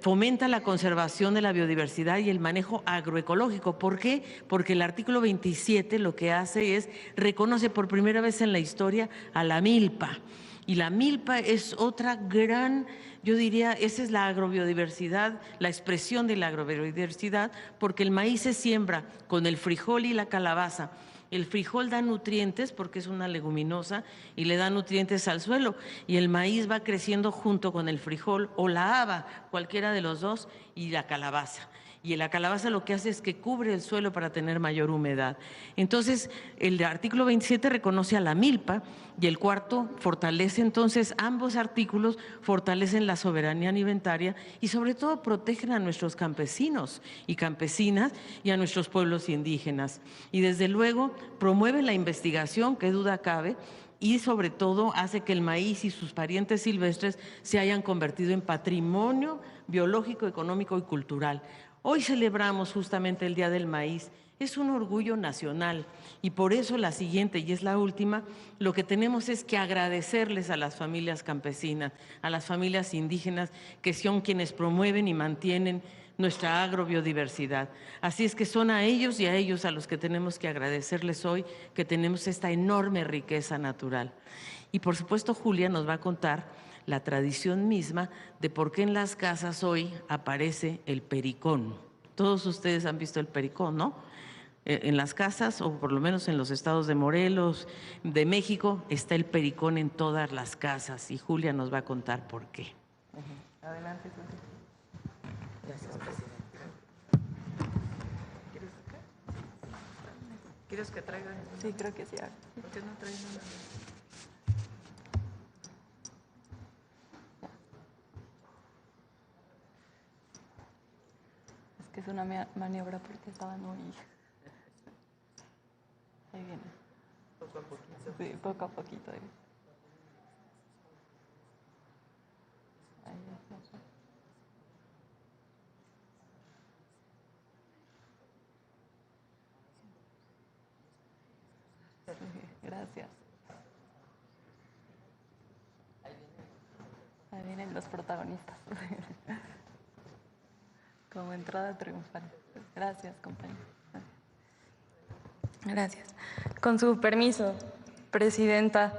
fomenta la conservación de la biodiversidad y el manejo agroecológico. ¿Por qué? Porque el artículo 27 lo que hace es reconoce por primera vez en la historia a la milpa. Y la milpa es otra gran, yo diría, esa es la agrobiodiversidad, la expresión de la agrobiodiversidad, porque el maíz se siembra con el frijol y la calabaza. El frijol da nutrientes porque es una leguminosa y le da nutrientes al suelo y el maíz va creciendo junto con el frijol o la haba, cualquiera de los dos, y la calabaza. Y la calabaza lo que hace es que cubre el suelo para tener mayor humedad. Entonces, el artículo 27 reconoce a la milpa y el cuarto fortalece, entonces, ambos artículos fortalecen la soberanía alimentaria y sobre todo protegen a nuestros campesinos y campesinas y a nuestros pueblos indígenas. Y desde luego promueve la investigación, qué duda cabe, y sobre todo hace que el maíz y sus parientes silvestres se hayan convertido en patrimonio biológico, económico y cultural. Hoy celebramos justamente el Día del Maíz, es un orgullo nacional y por eso la siguiente, y es la última, lo que tenemos es que agradecerles a las familias campesinas, a las familias indígenas, que son quienes promueven y mantienen nuestra agrobiodiversidad. Así es que son a ellos y a ellos a los que tenemos que agradecerles hoy que tenemos esta enorme riqueza natural. Y por supuesto Julia nos va a contar la tradición misma de por qué en las casas hoy aparece el pericón. Todos ustedes han visto el pericón, ¿no? En las casas, o por lo menos en los estados de Morelos, de México, está el pericón en todas las casas y Julia nos va a contar por qué. Adelante, Julia. Gracias, presidente. ¿Quieres que traiga? Sí, creo que sí. ¿Por qué no traes nada? Es que es una maniobra porque estaban muy... Ahí viene. Poco a poquito. Sí, poco a poquito. Ahí está. Sí, gracias. Gracias. Ahí vienen los protagonistas. Como entrada triunfal. Gracias, compañero. Gracias. Con su permiso, Presidenta,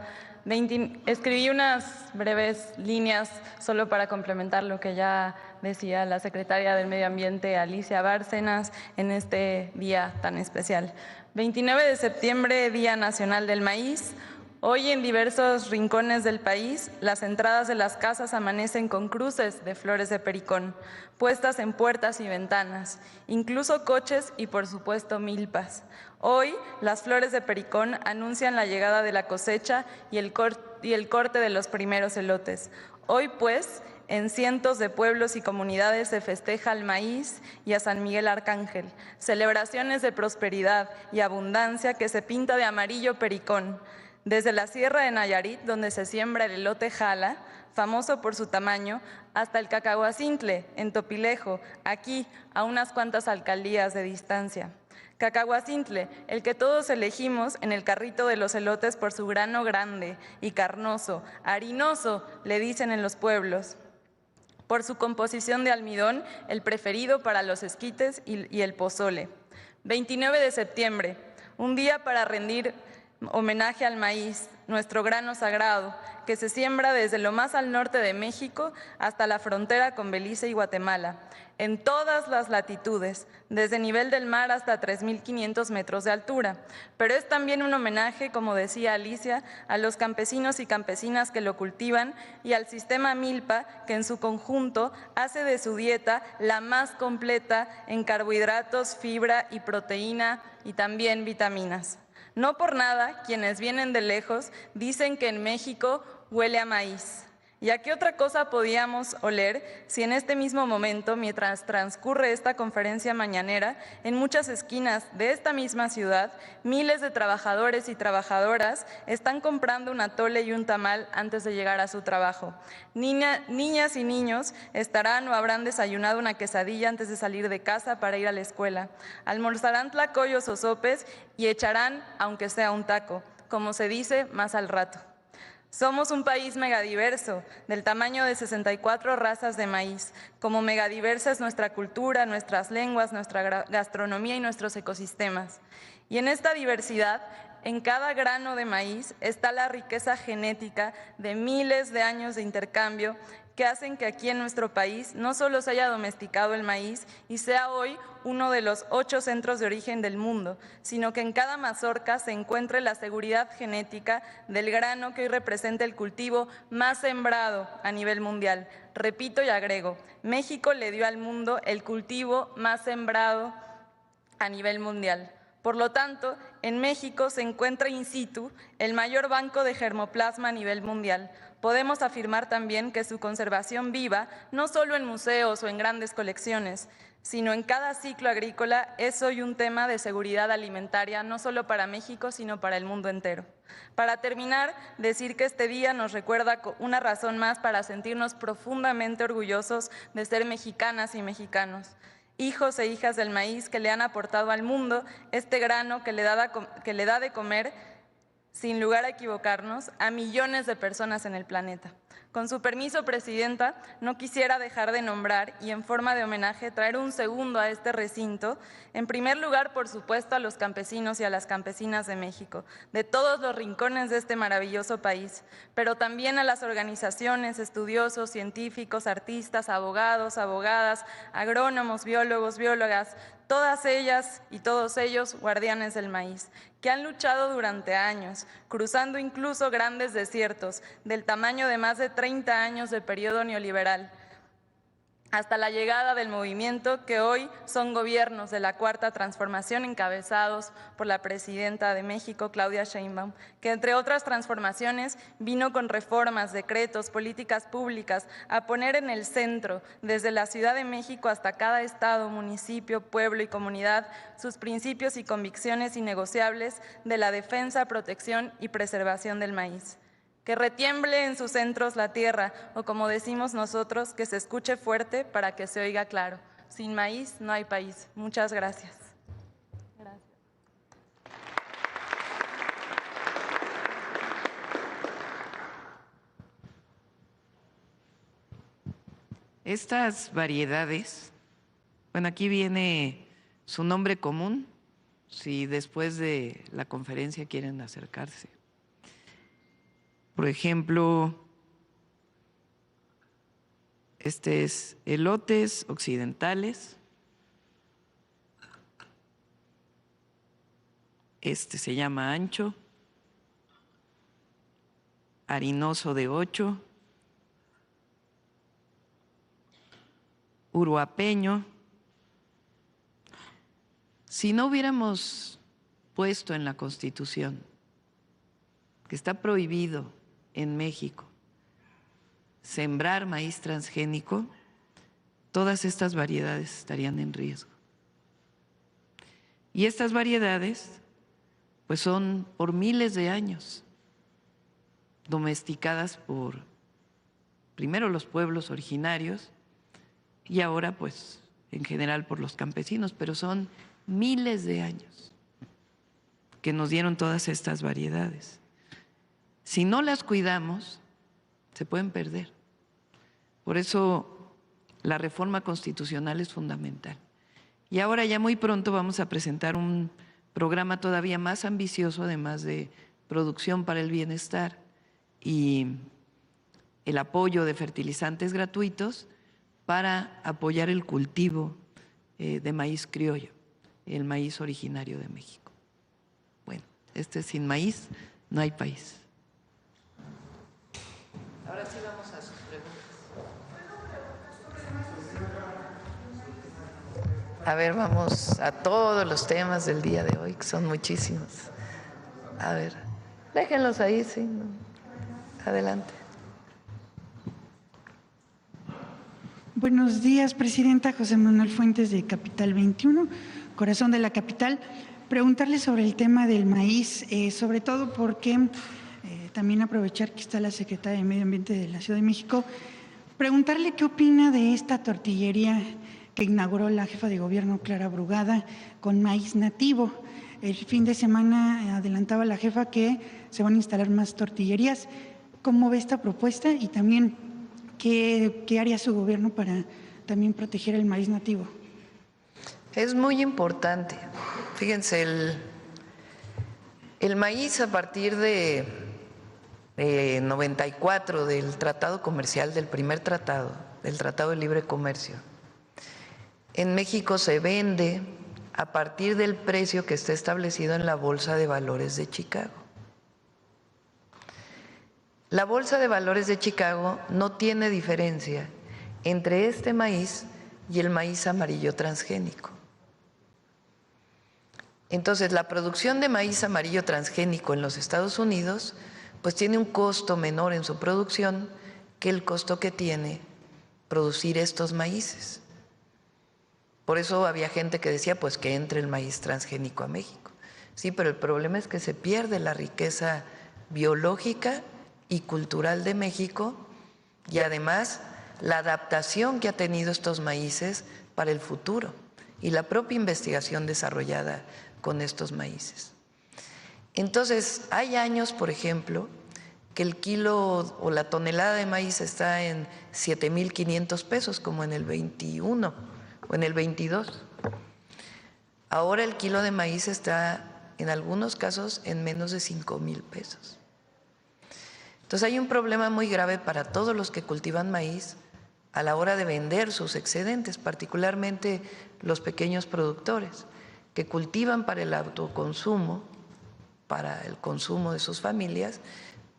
escribí unas breves líneas solo para complementar lo que ya decía la secretaria del Medio Ambiente, Alicia Bárcenas, en este día tan especial. 29 de septiembre, Día Nacional del Maíz. Hoy en diversos rincones del país, las entradas de las casas amanecen con cruces de flores de pericón, puestas en puertas y ventanas, incluso coches y por supuesto milpas. Hoy, las flores de pericón anuncian la llegada de la cosecha y el corte de los primeros elotes. Hoy, pues, en cientos de pueblos y comunidades se festeja al maíz y a San Miguel Arcángel, celebraciones de prosperidad y abundancia que se pinta de amarillo pericón. Desde la Sierra de Nayarit, donde se siembra el elote jala, famoso por su tamaño, hasta el Cacahuacintle, en Topilejo, aquí, a unas cuantas alcaldías de distancia. Cacahuacintle, el que todos elegimos en el carrito de los elotes por su grano grande y carnoso, harinoso, le dicen en los pueblos. Por su composición de almidón, el preferido para los esquites y el pozole. 29 de septiembre, un día para rendir homenaje al maíz, nuestro grano sagrado, que se siembra desde lo más al norte de México hasta la frontera con Belice y Guatemala, en todas las latitudes, desde nivel del mar hasta 3.500 metros de altura. Pero es también un homenaje, como decía Alicia, a los campesinos y campesinas que lo cultivan y al sistema milpa, que en su conjunto hace de su dieta la más completa en carbohidratos, fibra y proteína y también vitaminas. No por nada, quienes vienen de lejos dicen que en México huele a maíz. ¿Y a qué otra cosa podíamos oler si en este mismo momento, mientras transcurre esta conferencia mañanera, en muchas esquinas de esta misma ciudad, miles de trabajadores y trabajadoras están comprando un atole y un tamal antes de llegar a su trabajo? Niñas y niños estarán o habrán desayunado una quesadilla antes de salir de casa para ir a la escuela. Almorzarán tlacoyos o sopes y echarán, aunque sea un taco, como se dice, más al rato. Somos un país megadiverso, del tamaño de 64 razas de maíz. Como megadiversa es nuestra cultura, nuestras lenguas, nuestra gastronomía y nuestros ecosistemas. Y en esta diversidad, en cada grano de maíz está la riqueza genética de miles de años de intercambio que hacen que aquí en nuestro país no solo se haya domesticado el maíz y sea hoy uno de los 8 centros de origen del mundo, sino que en cada mazorca se encuentre la seguridad genética del grano que hoy representa el cultivo más sembrado a nivel mundial. Repito y agrego, México le dio al mundo el cultivo más sembrado a nivel mundial. Por lo tanto, en México se encuentra in situ el mayor banco de germoplasma a nivel mundial. Podemos afirmar también que su conservación viva, no solo en museos o en grandes colecciones, sino en cada ciclo agrícola, es hoy un tema de seguridad alimentaria, no solo para México, sino para el mundo entero. Para terminar, decir que este día nos recuerda una razón más para sentirnos profundamente orgullosos de ser mexicanas y mexicanos. Hijos e hijas del maíz que le han aportado al mundo este grano que le da de comer, sin lugar a equivocarnos, a millones de personas en el planeta. Con su permiso, Presidenta, no quisiera dejar de nombrar y en forma de homenaje traer un segundo a este recinto. En primer lugar, por supuesto, a los campesinos y a las campesinas de México, de todos los rincones de este maravilloso país, pero también a las organizaciones, estudiosos, científicos, artistas, abogados, abogadas, agrónomos, biólogos, biólogas, todas ellas y todos ellos guardianes del maíz, que han luchado durante años, cruzando incluso grandes desiertos del tamaño de más de 30 años de periodo neoliberal, hasta la llegada del movimiento que hoy son gobiernos de la Cuarta Transformación encabezados por la Presidenta de México, Claudia Sheinbaum, que entre otras transformaciones vino con reformas, decretos, políticas públicas a poner en el centro, desde la Ciudad de México hasta cada estado, municipio, pueblo y comunidad, sus principios y convicciones innegociables de la defensa, protección y preservación del maíz. Que retiemble en sus centros la tierra, o como decimos nosotros, que se escuche fuerte para que se oiga claro. Sin maíz no hay país. Muchas gracias. Estas variedades, bueno, aquí viene su nombre común, si después de la conferencia quieren acercarse. Por ejemplo, este es elotes occidentales. Este se llama ancho, harinoso de 8, uruapeño. Si no hubiéramos puesto en la Constitución que está prohibido en México sembrar maíz transgénico, todas estas variedades estarían en riesgo. Y estas variedades pues son por miles de años domesticadas por primero los pueblos originarios y ahora pues en general por los campesinos, pero son miles de años que nos dieron todas estas variedades. Si no las cuidamos, se pueden perder. Por eso la reforma constitucional es fundamental. Y ahora ya muy pronto vamos a presentar un programa todavía más ambicioso, además de producción para el bienestar y el apoyo de fertilizantes gratuitos para apoyar el cultivo de maíz criollo, el maíz originario de México. Bueno, sin maíz no hay país. Ahora sí vamos a sus preguntas. A ver, vamos a todos los temas del día de hoy, que son muchísimos. A ver, déjenlos ahí, sí. ¿No? Adelante. Buenos días, Presidenta. José Manuel Fuentes, de Capital 21, corazón de la capital. Preguntarle sobre el tema del maíz, sobre todo porque también aprovechar que está la Secretaria de Medio Ambiente de la Ciudad de México, preguntarle qué opina de esta tortillería que inauguró la jefa de gobierno, Clara Brugada, con maíz nativo. El fin de semana adelantaba la jefa que se van a instalar más tortillerías. ¿Cómo ve esta propuesta? Y también, ¿qué haría su gobierno para también proteger el maíz nativo? Es muy importante. Fíjense, el maíz a partir de 94, del tratado comercial, del primer tratado, del Tratado de Libre Comercio, en México se vende a partir del precio que está establecido en la Bolsa de Valores de Chicago. La Bolsa de Valores de Chicago no tiene diferencia entre este maíz y el maíz amarillo transgénico. Entonces, la producción de maíz amarillo transgénico en los Estados Unidos pues tiene un costo menor en su producción que el costo que tiene producir estos maíces. Por eso había gente que decía pues que entre el maíz transgénico a México. Sí, pero el problema es que se pierde la riqueza biológica y cultural de México y además la adaptación que ha tenido estos maíces para el futuro y la propia investigación desarrollada con estos maíces. Entonces, hay años, por ejemplo, que el kilo o la tonelada de maíz está en 7,500 pesos, como en el 21 o en el 22. Ahora el kilo de maíz está, en algunos casos, en menos de 5,000 pesos. Entonces hay un problema muy grave para todos los que cultivan maíz a la hora de vender sus excedentes, particularmente los pequeños productores que cultivan para el autoconsumo, para el consumo de sus familias,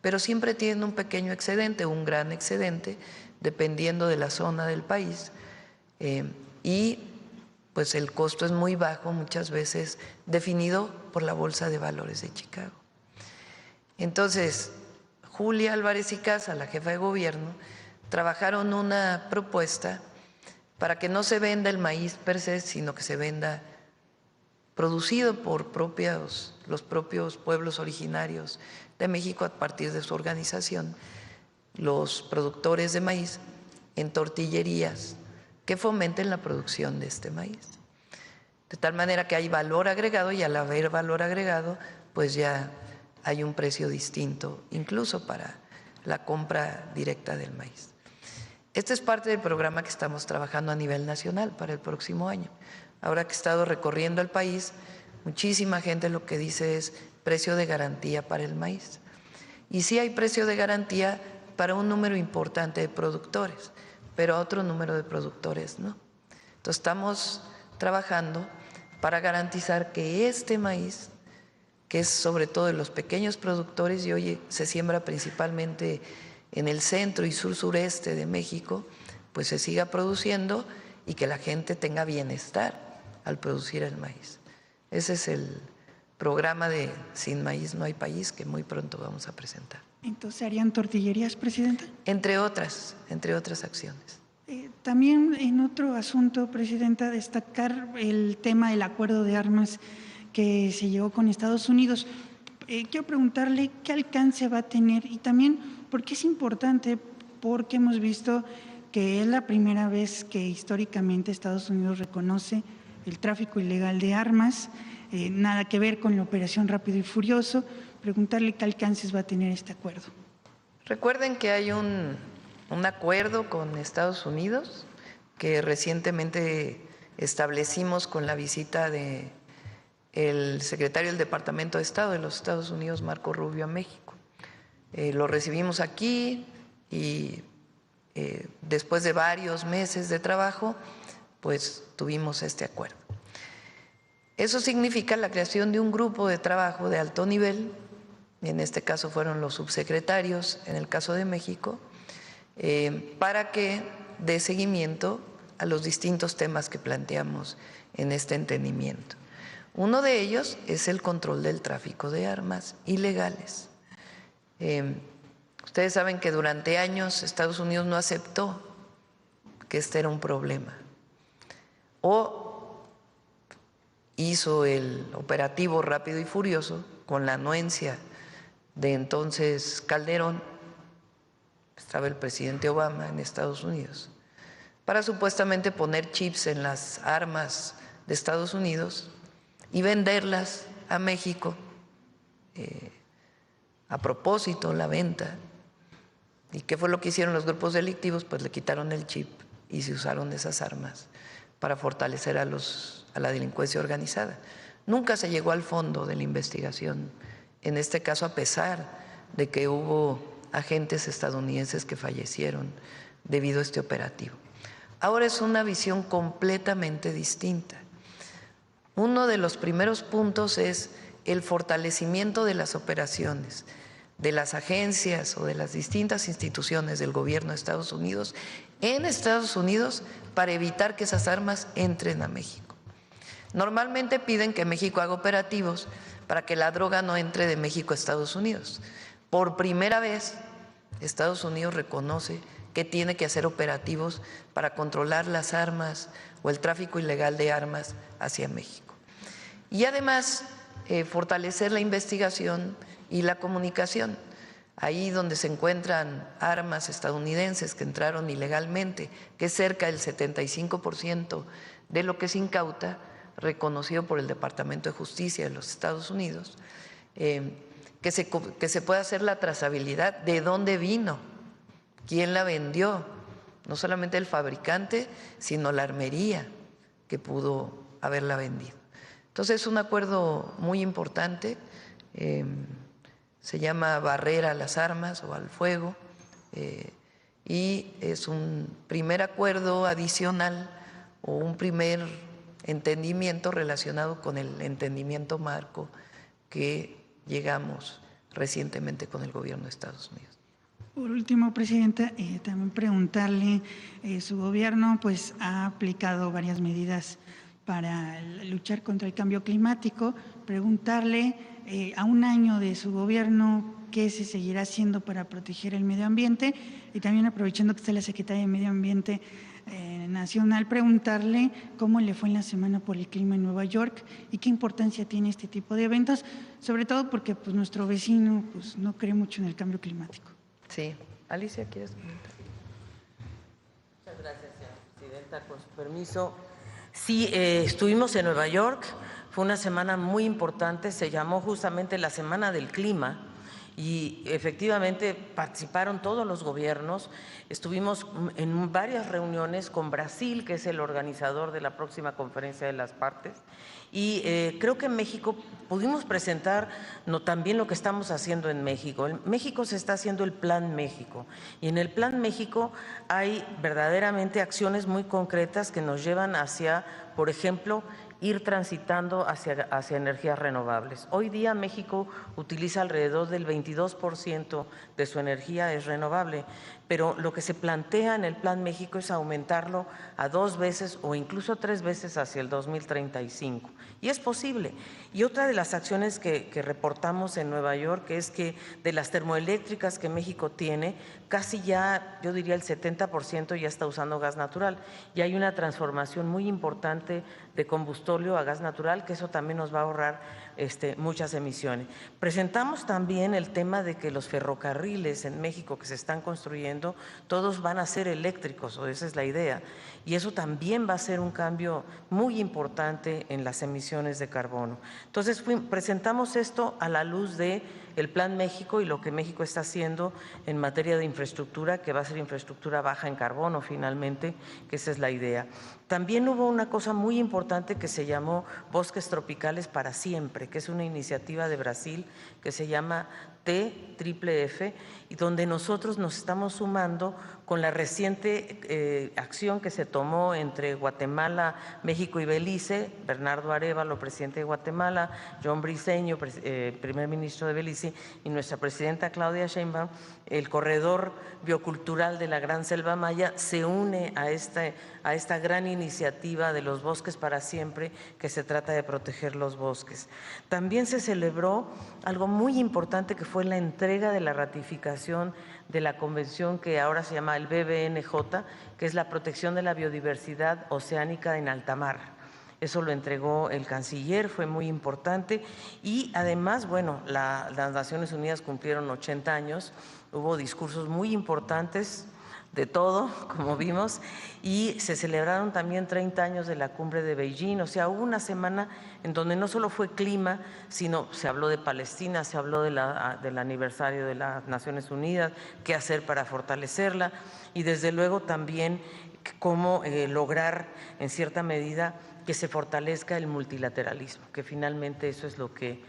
pero siempre tienen un pequeño excedente, un gran excedente, dependiendo de la zona del país, y pues el costo es muy bajo, muchas veces definido por la Bolsa de Valores de Chicago. Entonces, Julia Álvarez y Casa, la jefa de gobierno, trabajaron una propuesta para que no se venda el maíz per se, sino que se venda producido por los propios pueblos originarios de México a partir de su organización, los productores de maíz en tortillerías que fomenten la producción de este maíz. De tal manera que hay valor agregado y al haber valor agregado, pues ya hay un precio distinto, incluso para la compra directa del maíz. Este es parte del programa que estamos trabajando a nivel nacional para el próximo año. Ahora que he estado recorriendo el país, muchísima gente lo que dice es precio de garantía para el maíz. Y sí hay precio de garantía para un número importante de productores, pero otro número de productores no. Entonces estamos trabajando para garantizar que este maíz, que es sobre todo de los pequeños productores y hoy se siembra principalmente en el centro y sur-sureste de México, pues se siga produciendo y que la gente tenga bienestar al producir el maíz. Ese es el programa de Sin Maíz No Hay País que muy pronto vamos a presentar. Entonces, ¿harían tortillerías, Presidenta? Entre otras acciones. También en otro asunto, Presidenta, destacar el tema del acuerdo de armas que se llegó con Estados Unidos. Quiero preguntarle qué alcance va a tener y también por qué es importante, porque hemos visto que es la primera vez que históricamente Estados Unidos reconoce el tráfico ilegal de armas, nada que ver con la operación Rápido y Furioso. Preguntarle qué alcances va a tener este acuerdo. Recuerden que hay un acuerdo con Estados Unidos que recientemente establecimos con la visita de el secretario del Departamento de Estado de los Estados Unidos, Marco Rubio, a México. Lo recibimos aquí y después de varios meses de trabajo, pues tuvimos este acuerdo. Eso significa la creación de un grupo de trabajo de alto nivel, en este caso fueron los subsecretarios, en el caso de México, para que dé seguimiento a los distintos temas que planteamos en este entendimiento. Uno de ellos es el control del tráfico de armas ilegales. Ustedes saben que durante años Estados Unidos no aceptó que este era un problema. O hizo el operativo Rápido y Furioso con la anuencia de entonces Calderón, estaba el presidente Obama en Estados Unidos, para supuestamente poner chips en las armas de Estados Unidos y venderlas a México, a propósito la venta. ¿Y qué fue lo que hicieron los grupos delictivos? Pues le quitaron el chip y se usaron esas armas para fortalecer a la delincuencia organizada. Nunca se llegó al fondo de la investigación, en este caso a pesar de que hubo agentes estadounidenses que fallecieron debido a este operativo. Ahora es una visión completamente distinta. Uno de los primeros puntos es el fortalecimiento de las operaciones de las agencias o de las distintas instituciones del gobierno de Estados Unidos en Estados Unidos para evitar que esas armas entren a México. Normalmente piden que México haga operativos para que la droga no entre de México a Estados Unidos. Por primera vez, Estados Unidos reconoce que tiene que hacer operativos para controlar las armas o el tráfico ilegal de armas hacia México. Y además, fortalecer la investigación y la comunicación. Ahí donde se encuentran armas estadounidenses que entraron ilegalmente, que es cerca del 75% de lo que se incauta, reconocido por el Departamento de Justicia de los Estados Unidos, que se pueda hacer la trazabilidad de dónde vino, quién la vendió, no solamente el fabricante, sino la armería que pudo haberla vendido. Entonces es un acuerdo muy importante, se llama Barrera a las Armas o al Fuego, y es un primer acuerdo adicional o un primer entendimiento relacionado con el entendimiento marco que llegamos recientemente con el gobierno de Estados Unidos. Por último, Presidenta, también preguntarle, su gobierno pues ha aplicado varias medidas para luchar contra el cambio climático, preguntarle a un año de su gobierno qué se seguirá haciendo para proteger el medio ambiente y también aprovechando que está la Secretaria de Medio Ambiente Nacional, preguntarle cómo le fue en la Semana por el Clima en Nueva York y qué importancia tiene este tipo de eventos, sobre todo porque pues, nuestro vecino pues, no cree mucho en el cambio climático. Sí. Alicia, ¿quieres comentar? Muchas gracias, señora Presidenta. Con su permiso. Sí, estuvimos en Nueva York, fue una semana muy importante, se llamó justamente la Semana del Clima Y efectivamente participaron todos los gobiernos. Estuvimos en varias reuniones con Brasil, que es el organizador de la próxima conferencia de las partes, y creo que en México pudimos presentar también lo que estamos haciendo en México. En México se está haciendo el Plan México, y en el Plan México hay verdaderamente acciones muy concretas que nos llevan hacia, por ejemplo, ir transitando hacia energías renovables. Hoy día México utiliza alrededor del 22% de su energía es renovable, pero lo que se plantea en el Plan México es aumentarlo a 2 veces o incluso 3 veces hacia el 2035. Y es posible. Y otra de las acciones que reportamos en Nueva York es que de las termoeléctricas que México tiene, casi ya, yo diría el 70% ya está usando gas natural. Y hay una transformación muy importante de combustóleo a gas natural, que eso también nos va a ahorrar muchas emisiones. Presentamos también el tema de que los ferrocarriles en México que se están construyendo, todos van a ser eléctricos, o esa es la idea, y eso también va a ser un cambio muy importante en las emisiones de carbono. Entonces presentamos esto a la luz de el Plan México y lo que México está haciendo en materia de infraestructura, que va a ser infraestructura baja en carbono finalmente, que esa es la idea. También hubo una cosa muy importante que se llamó Bosques Tropicales para Siempre, que es una iniciativa de Brasil que se llama TFF, y donde nosotros nos estamos sumando con la reciente acción que se tomó entre Guatemala, México y Belice, Bernardo Arévalo, presidente de Guatemala, John Briceño, primer ministro de Belice, y nuestra presidenta Claudia Sheinbaum. El corredor biocultural de la Gran Selva Maya se une a esta gran iniciativa de los bosques para siempre, que se trata de proteger los bosques. También se celebró algo muy importante, que fue la entrega de la ratificación de la convención que ahora se llama el BBNJ, que es la protección de la biodiversidad oceánica en alta mar. Eso lo entregó el canciller, fue muy importante. Y además, bueno, las Naciones Unidas cumplieron 80 años, hubo discursos muy importantes de todo, como vimos, y se celebraron también 30 años de la cumbre de Beijing. O sea, hubo una semana en donde no solo fue clima, sino se habló de Palestina, se habló del aniversario de las Naciones Unidas, qué hacer para fortalecerla, y desde luego también cómo lograr en cierta medida que se fortalezca el multilateralismo, que finalmente eso es lo que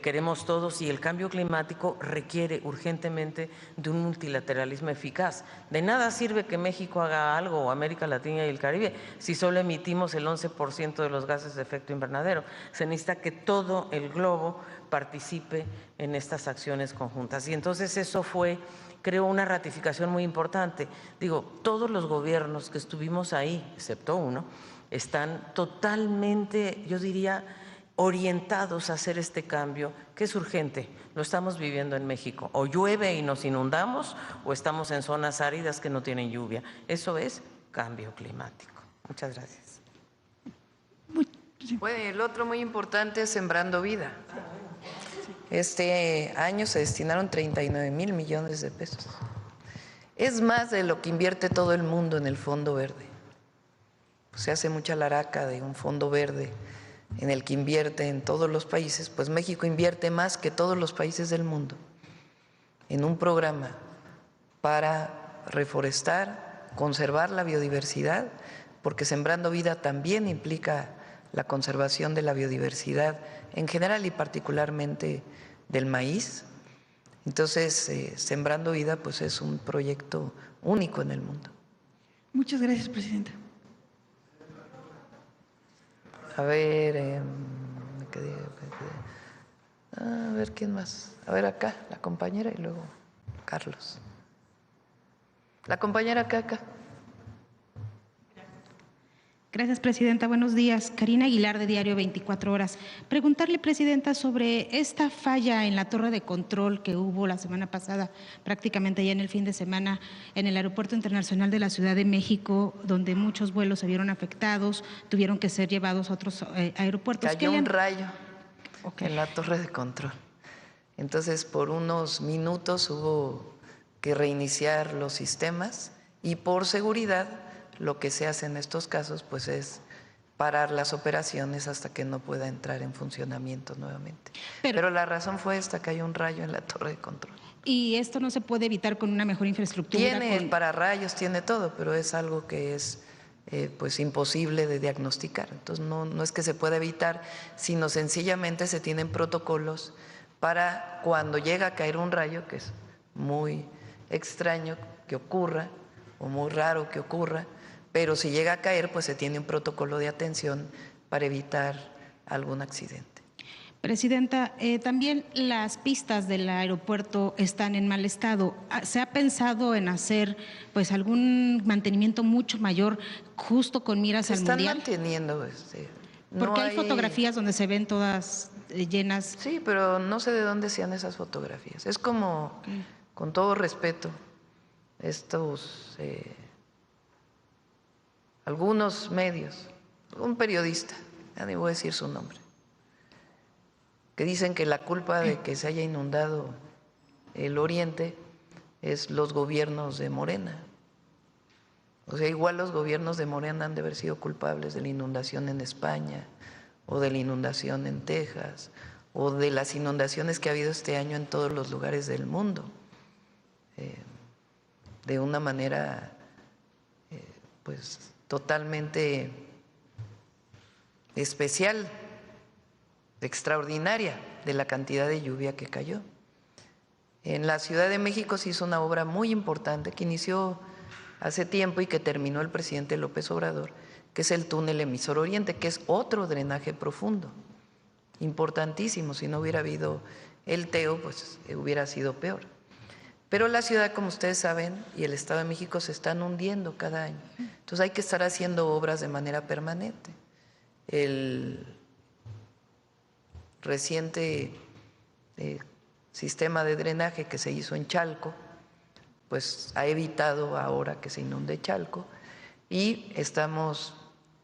queremos todos, y el cambio climático requiere urgentemente de un multilateralismo eficaz. De nada sirve que México haga algo, o América Latina y el Caribe, si solo emitimos el 11% de los gases de efecto invernadero. Se necesita que todo el globo participe en estas acciones conjuntas. Y entonces eso fue, creo, una ratificación muy importante. Digo, todos los gobiernos que estuvimos ahí, excepto uno, están totalmente, yo diría, orientados a hacer este cambio, que es urgente. Lo estamos viviendo en México. O llueve y nos inundamos, o estamos en zonas áridas que no tienen lluvia. Eso es cambio climático. Muchas gracias. Bueno, el otro muy importante es Sembrando Vida. Este año se destinaron 39,000 millones de pesos. Es más de lo que invierte todo el mundo en el Fondo Verde. Se hace mucha laraca de un fondo verde en el que invierte en todos los países, pues México invierte más que todos los países del mundo en un programa para reforestar, conservar la biodiversidad, porque Sembrando Vida también implica la conservación de la biodiversidad en general y particularmente del maíz. Entonces, Sembrando Vida pues es un proyecto único en el mundo. Muchas gracias, presidenta. A ver, a ver quién más. A ver acá, la compañera y luego Carlos. La compañera acá. Gracias, presidenta. Buenos días. Karina Aguilar, de Diario 24 Horas. Preguntarle, presidenta, sobre esta falla en la torre de control que hubo la semana pasada, prácticamente ya en el fin de semana, en el Aeropuerto Internacional de la Ciudad de México, donde muchos vuelos se vieron afectados, tuvieron que ser llevados a otros aeropuertos. Cayó un rayo en la torre de control. Entonces, por unos minutos hubo que reiniciar los sistemas, y por seguridad lo que se hace en estos casos pues es parar las operaciones hasta que no pueda entrar en funcionamiento nuevamente. Pero la razón fue esta, que hay un rayo en la torre de control. ¿Y esto no se puede evitar con una mejor infraestructura? Tiene pararrayos, tiene todo, pero es algo que es pues imposible de diagnosticar. Entonces no es que se pueda evitar, sino sencillamente se tienen protocolos para cuando llega a caer un rayo, que es muy extraño que ocurra o muy raro que ocurra, pero si llega a caer, pues se tiene un protocolo de atención para evitar algún accidente. Presidenta, también las pistas del aeropuerto están en mal estado. ¿Se ha pensado en hacer pues algún mantenimiento mucho mayor justo con miras al Mundial? Se están manteniendo. Porque hay fotografías donde se ven todas llenas. Sí, pero no sé de dónde sean esas fotografías. Es como, con todo respeto, estos algunos medios, un periodista, ya ni voy a decir su nombre, que dicen que la culpa de que se haya inundado el oriente es los gobiernos de Morena. O sea, igual los gobiernos de Morena han de haber sido culpables de la inundación en España, o de la inundación en Texas, o de las inundaciones que ha habido este año en todos los lugares del mundo, de una manera pues totalmente especial, extraordinaria, de la cantidad de lluvia que cayó. En la Ciudad de México se hizo una obra muy importante que inició hace tiempo y que terminó el presidente López Obrador, que es el túnel emisor oriente, que es otro drenaje profundo, importantísimo. Si no hubiera habido el TEO, pues hubiera sido peor. Pero la ciudad, como ustedes saben, y el Estado de México se están hundiendo cada año. Entonces hay que estar haciendo obras de manera permanente. El reciente sistema de drenaje que se hizo en Chalco, pues ha evitado ahora que se inunde Chalco, y estamos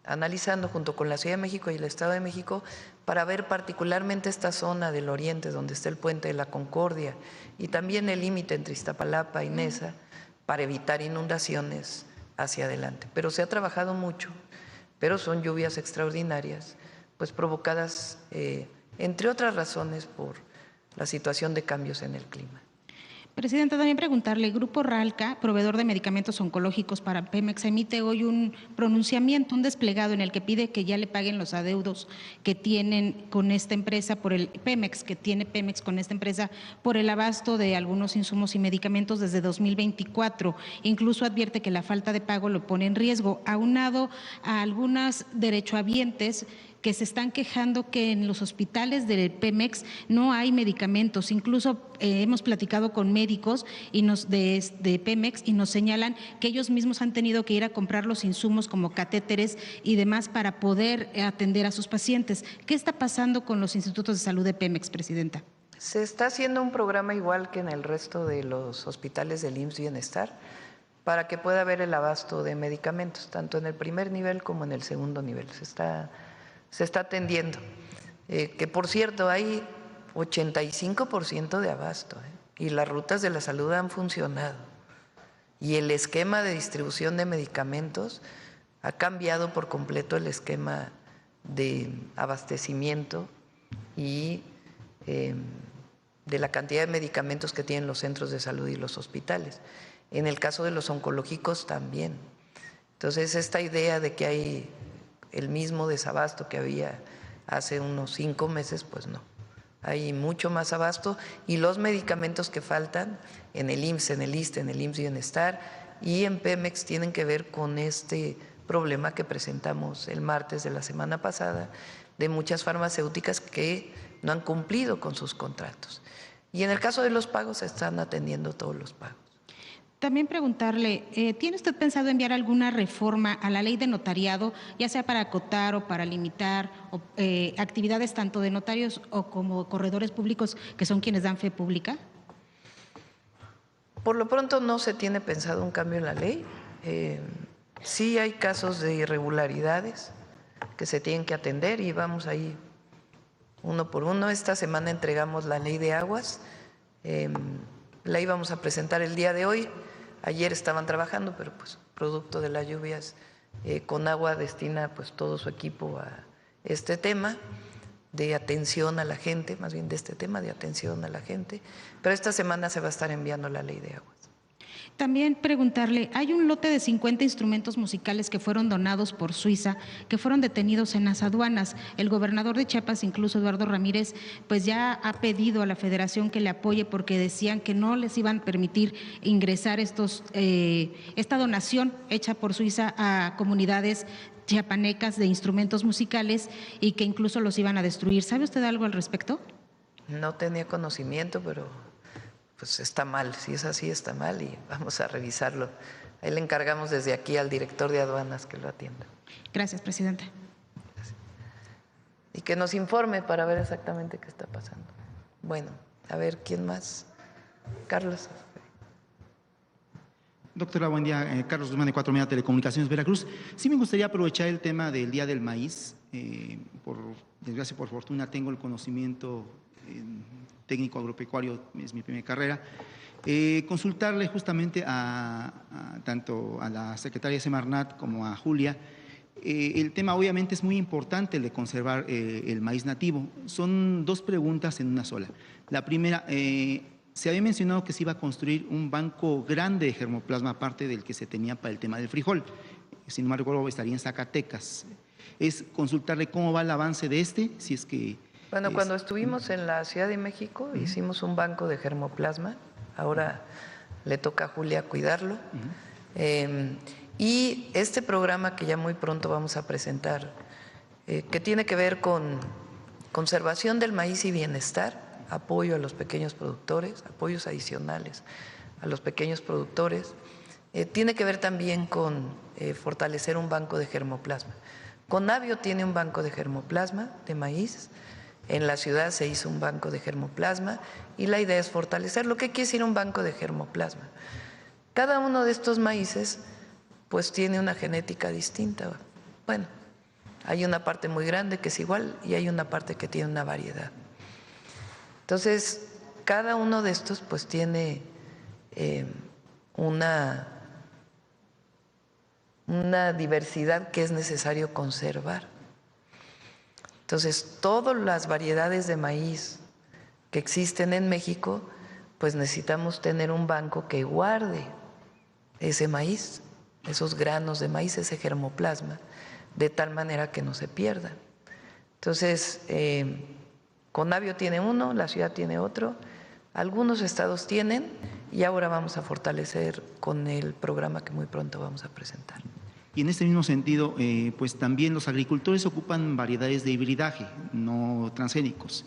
analizando junto con la Ciudad de México y el Estado de México para ver particularmente esta zona del oriente donde está el Puente de la Concordia y también el límite entre Iztapalapa y Neza para evitar inundaciones hacia adelante. Pero se ha trabajado mucho, pero son lluvias extraordinarias, pues provocadas, entre otras razones, por la situación de cambios en el clima. Presidenta, también preguntarle, Grupo Ralca, proveedor de medicamentos oncológicos para Pemex, emite hoy un pronunciamiento, un desplegado en el que pide que ya le paguen los adeudos que tienen con esta empresa por el Pemex, que tiene Pemex con esta empresa por el abasto de algunos insumos y medicamentos desde 2024. Incluso advierte que la falta de pago lo pone en riesgo, aunado a algunas derechohabientes que se están quejando que en los hospitales de Pemex no hay medicamentos. Incluso hemos platicado con médicos y de Pemex y nos señalan que ellos mismos han tenido que ir a comprar los insumos como catéteres y demás para poder atender a sus pacientes. ¿Qué está pasando con los institutos de salud de Pemex, Presidenta? Se está haciendo un programa igual que en el resto de los hospitales del IMSS Bienestar para que pueda haber el abasto de medicamentos, tanto en el primer nivel como en el segundo nivel. Se está atendiendo, que por cierto hay 85% de abasto, y las rutas de la salud han funcionado y el esquema de distribución de medicamentos ha cambiado por completo el esquema de abastecimiento y de la cantidad de medicamentos que tienen los centros de salud y los hospitales. En el caso de los oncológicos también. Entonces esta idea de que hay el mismo desabasto que había hace unos 5 meses, pues no. Hay mucho más abasto y los medicamentos que faltan en el IMSS, en el ISSSTE, en el IMSS Bienestar y en Pemex tienen que ver con este problema que presentamos el martes de la semana pasada de muchas farmacéuticas que no han cumplido con sus contratos. Y en el caso de los pagos se están atendiendo todos los pagos. También preguntarle, ¿tiene usted pensado enviar alguna reforma a la ley de notariado, ya sea para acotar o para limitar actividades tanto de notarios o como corredores públicos que son quienes dan fe pública? Por lo pronto no se tiene pensado un cambio en la ley. Sí hay casos de irregularidades que se tienen que atender y vamos ahí uno por uno. Esta semana entregamos la ley de aguas, la íbamos a presentar el día de hoy. Ayer estaban trabajando, pero pues producto de las lluvias Conagua destina pues todo su equipo a este tema de atención a la gente, más bien de este tema de atención a la gente, pero esta semana se va a estar enviando la ley de aguas. También preguntarle, hay un lote de 50 instrumentos musicales que fueron donados por Suiza, que fueron detenidos en las aduanas. El gobernador de Chiapas, incluso Eduardo Ramírez, pues ya ha pedido a la Federación que le apoye porque decían que no les iban a permitir ingresar esta donación hecha por Suiza a comunidades chiapanecas de instrumentos musicales y que incluso los iban a destruir. ¿Sabe usted algo al respecto? No tenía conocimiento, pero pues está mal, si es así está mal y vamos a revisarlo. Ahí le encargamos desde aquí al director de aduanas que lo atienda. Gracias, presidenta. Gracias. Y que nos informe para ver exactamente qué está pasando. Bueno, a ver, ¿quién más? Carlos. Doctora, buen día. Carlos Guzmán de 4 Media Telecomunicaciones, Veracruz. Sí me gustaría aprovechar el tema del Día del Maíz. Por desgracia, por fortuna, tengo el conocimiento técnico agropecuario, es mi primera carrera. Consultarle justamente tanto a la secretaria Semarnat como a Julia. El tema obviamente es muy importante, el de conservar el maíz nativo. Son dos preguntas en una sola. La primera, se había mencionado que se iba a construir un banco grande de germoplasma aparte del que se tenía para el tema del frijol. Sin embargo, estaría en Zacatecas. Es consultarle cómo va el avance de si es que… Bueno, cuando estuvimos en la Ciudad de México hicimos un banco de germoplasma, ahora le toca a Julia cuidarlo. Y este programa que ya muy pronto vamos a presentar, que tiene que ver con conservación del maíz y bienestar, apoyo a los pequeños productores, apoyos adicionales a los pequeños productores, tiene que ver también con fortalecer un banco de germoplasma. Conavio tiene un banco de germoplasma de maíz. En la ciudad se hizo un banco de germoplasma y la idea es fortalecerlo. ¿Qué quiere decir un banco de germoplasma? Cada uno de estos maíces pues tiene una genética distinta. Bueno, hay una parte muy grande que es igual y hay una parte que tiene una variedad. Entonces, cada uno de estos pues tiene una diversidad que es necesario conservar. Entonces, todas las variedades de maíz que existen en México, pues necesitamos tener un banco que guarde ese maíz, esos granos de maíz, ese germoplasma, de tal manera que no se pierdan. Entonces, Conavio tiene uno, la ciudad tiene otro, algunos estados tienen y ahora vamos a fortalecer con el programa que muy pronto vamos a presentar. Y en este mismo sentido, pues también los agricultores ocupan variedades de hibridaje, no transgénicos.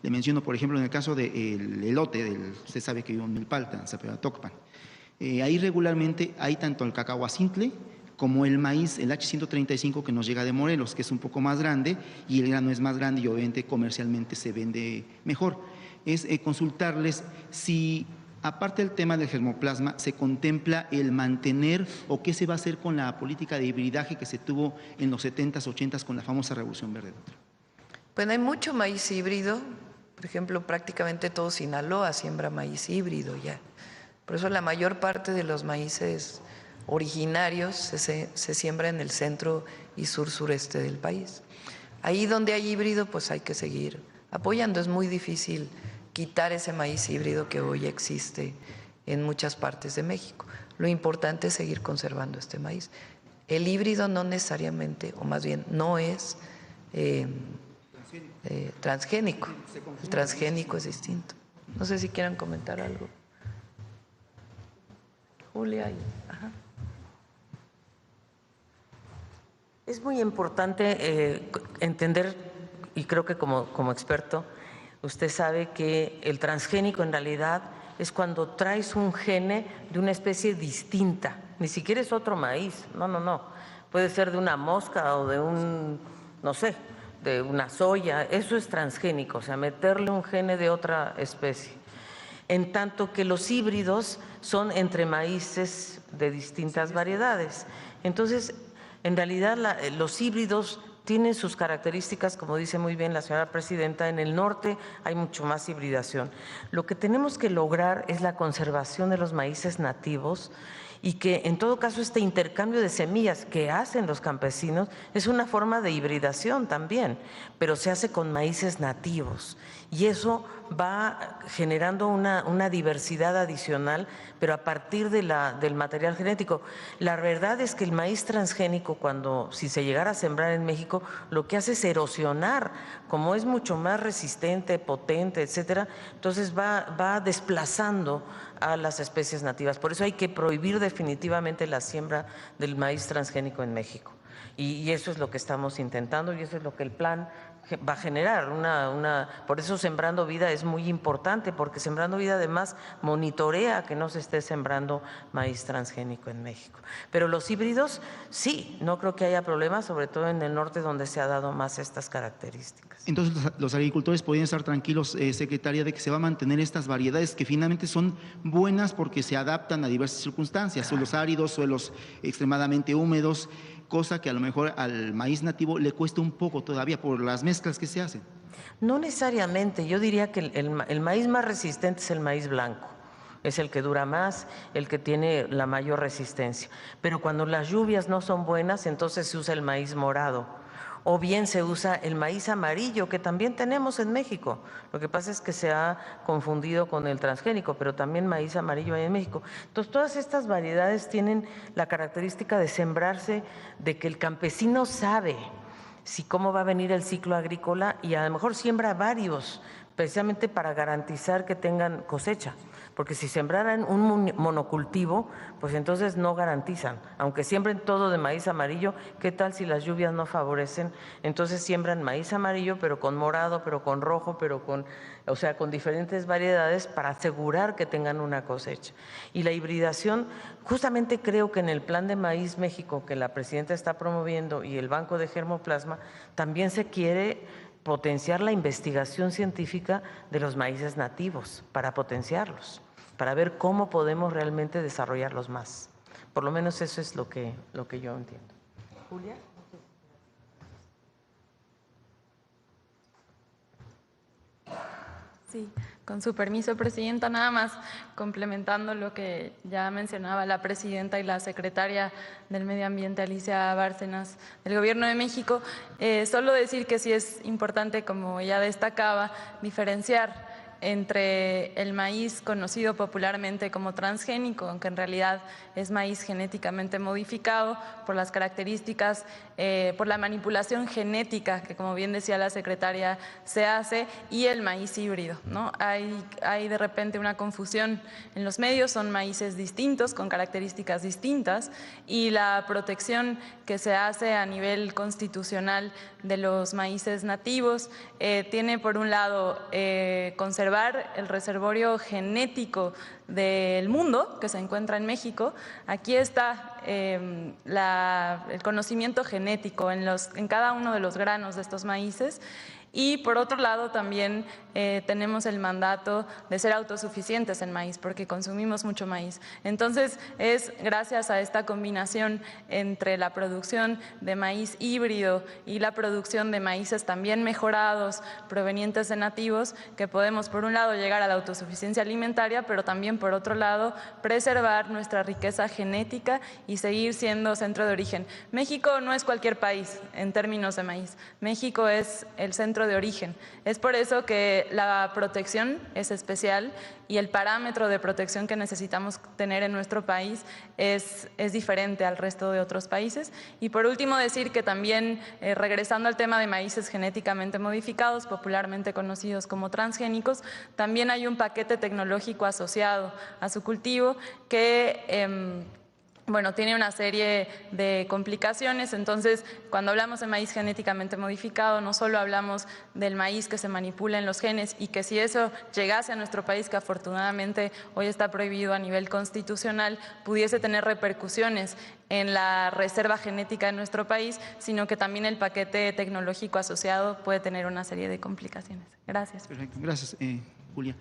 Le menciono, por ejemplo, en el caso del elote, usted sabe que vivo en Milpalta, en Zapata Tocpan. Ahí regularmente hay tanto el cacahuacintle como el maíz, el H135 que nos llega de Morelos, que es un poco más grande y el grano es más grande y obviamente comercialmente se vende mejor. Es consultarles si… Aparte del tema del germoplasma, ¿se contempla el mantener o qué se va a hacer con la política de hibridaje que se tuvo en los 70s, 80s con la famosa Revolución Verde? Bueno, hay mucho maíz híbrido. Por ejemplo, prácticamente todo Sinaloa siembra maíz híbrido ya. Por eso la mayor parte de los maíces originarios se siembra en el centro y sur-sureste del país. Ahí donde hay híbrido, pues hay que seguir apoyando. Es muy difícil quitar ese maíz híbrido que hoy existe en muchas partes de México. Lo importante es seguir conservando este maíz. El híbrido no necesariamente, o más bien no es transgénico. El transgénico es distinto. No sé si quieran comentar algo. Julia. Es muy importante entender, y creo que como experto, usted sabe que el transgénico en realidad es cuando traes un gene de una especie distinta, ni siquiera es otro maíz, no, puede ser de una mosca o de de una soya, eso es transgénico, o sea, meterle un gene de otra especie. En tanto que los híbridos son entre maíces de distintas variedades. Entonces, en realidad los híbridos tienen sus características, como dice muy bien la señora presidenta, en el norte hay mucho más hibridación. Lo que tenemos que lograr es la conservación de los maíces nativos y que en todo caso este intercambio de semillas que hacen los campesinos es una forma de hibridación también, pero se hace con maíces nativos y eso va generando una diversidad adicional, pero a partir de del material genético. La verdad es que el maíz transgénico, si se llegara a sembrar en México, lo que hace es erosionar, como es mucho más resistente, potente, etcétera, entonces va desplazando a las especies nativas. Por eso hay que prohibir definitivamente la siembra del maíz transgénico en México. Y eso es lo que estamos intentando y eso es lo que el plan va a generar. Por eso Sembrando Vida es muy importante, porque Sembrando Vida además monitorea que no se esté sembrando maíz transgénico en México. Pero los híbridos, sí, no creo que haya problema, sobre todo en el norte donde se ha dado más estas características. Entonces, los agricultores podrían estar tranquilos, secretaria, de que se va a mantener estas variedades que finalmente son buenas porque se adaptan a diversas circunstancias, suelos áridos, suelos extremadamente húmedos, cosa que a lo mejor al maíz nativo le cuesta un poco todavía por las mezclas que se hacen. No necesariamente, yo diría que el maíz más resistente es el maíz blanco. Es el que dura más, el que tiene la mayor resistencia. Pero cuando las lluvias no son buenas, entonces se usa el maíz morado. O bien se usa el maíz amarillo, que también tenemos en México. Lo que pasa es que se ha confundido con el transgénico, pero también maíz amarillo hay en México. Entonces, todas estas variedades tienen la característica de sembrarse, de que el campesino sabe cómo va a venir el ciclo agrícola y a lo mejor siembra varios, precisamente para garantizar que tengan cosecha. Porque si sembraran un monocultivo, pues entonces no garantizan. Aunque siembren todo de maíz amarillo, ¿qué tal si las lluvias no favorecen? Entonces siembran maíz amarillo, pero con morado, pero con rojo, o sea, con diferentes variedades para asegurar que tengan una cosecha. Y la hibridación, justamente creo que en el Plan de Maíz México que la presidenta está promoviendo y el Banco de Germoplasma, también se quiere potenciar la investigación científica de los maíces nativos, para potenciarlos, para ver cómo podemos realmente desarrollarlos más. Por lo menos eso es lo que yo entiendo. Julia. Sí, con su permiso, presidenta, nada más complementando lo que ya mencionaba la presidenta y la secretaria del Medio Ambiente, Alicia Bárcenas, del Gobierno de México, solo decir que sí es importante, como ella destacaba, diferenciar entre el maíz conocido popularmente como transgénico, aunque en realidad es maíz genéticamente modificado por las características, por la manipulación genética que, como bien decía la secretaria, se hace, y el maíz híbrido, ¿no? Hay de repente una confusión en los medios, son maíces distintos, con características distintas, y la protección que se hace a nivel constitucional de los maíces nativos tiene, por un lado, conservar el reservorio genético del mundo que se encuentra en México. Aquí está el conocimiento genético en cada uno de los granos de estos maíces. Y por otro lado también tenemos el mandato de ser autosuficientes en maíz, porque consumimos mucho maíz. Entonces es gracias a esta combinación entre la producción de maíz híbrido y la producción de maíces también mejorados, provenientes de nativos, que podemos por un lado llegar a la autosuficiencia alimentaria, pero también por otro lado preservar nuestra riqueza genética y seguir siendo centro de origen. México no es cualquier país en términos de maíz. México es el centro de origen. Es por eso que la protección es especial y el parámetro de protección que necesitamos tener en nuestro país es diferente al resto de otros países. Y por último decir que también, regresando al tema de maíces genéticamente modificados, popularmente conocidos como transgénicos, también hay un paquete tecnológico asociado a su cultivo que tiene una serie de complicaciones. Entonces, cuando hablamos de maíz genéticamente modificado, no solo hablamos del maíz que se manipula en los genes y que si eso llegase a nuestro país, que afortunadamente hoy está prohibido a nivel constitucional, pudiese tener repercusiones en la reserva genética de nuestro país, sino que también el paquete tecnológico asociado puede tener una serie de complicaciones. Gracias. Perfecto. Gracias, Julia.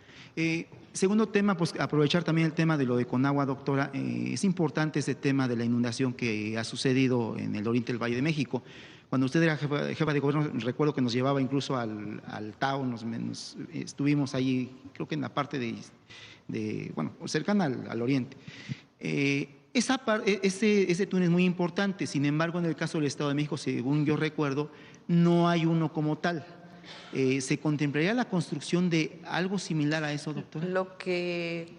Segundo tema, pues aprovechar también el tema de lo de Conagua, doctora. Es importante ese tema de la inundación que ha sucedido en el oriente del Valle de México. Cuando usted era jefa de gobierno, recuerdo que nos llevaba incluso al Tao, estuvimos ahí, creo que en la parte cercana al oriente. Ese túnel es muy importante, sin embargo, en el caso del Estado de México, según yo recuerdo, no hay uno como tal. ¿Se contemplaría la construcción de algo similar a eso, doctora? Lo que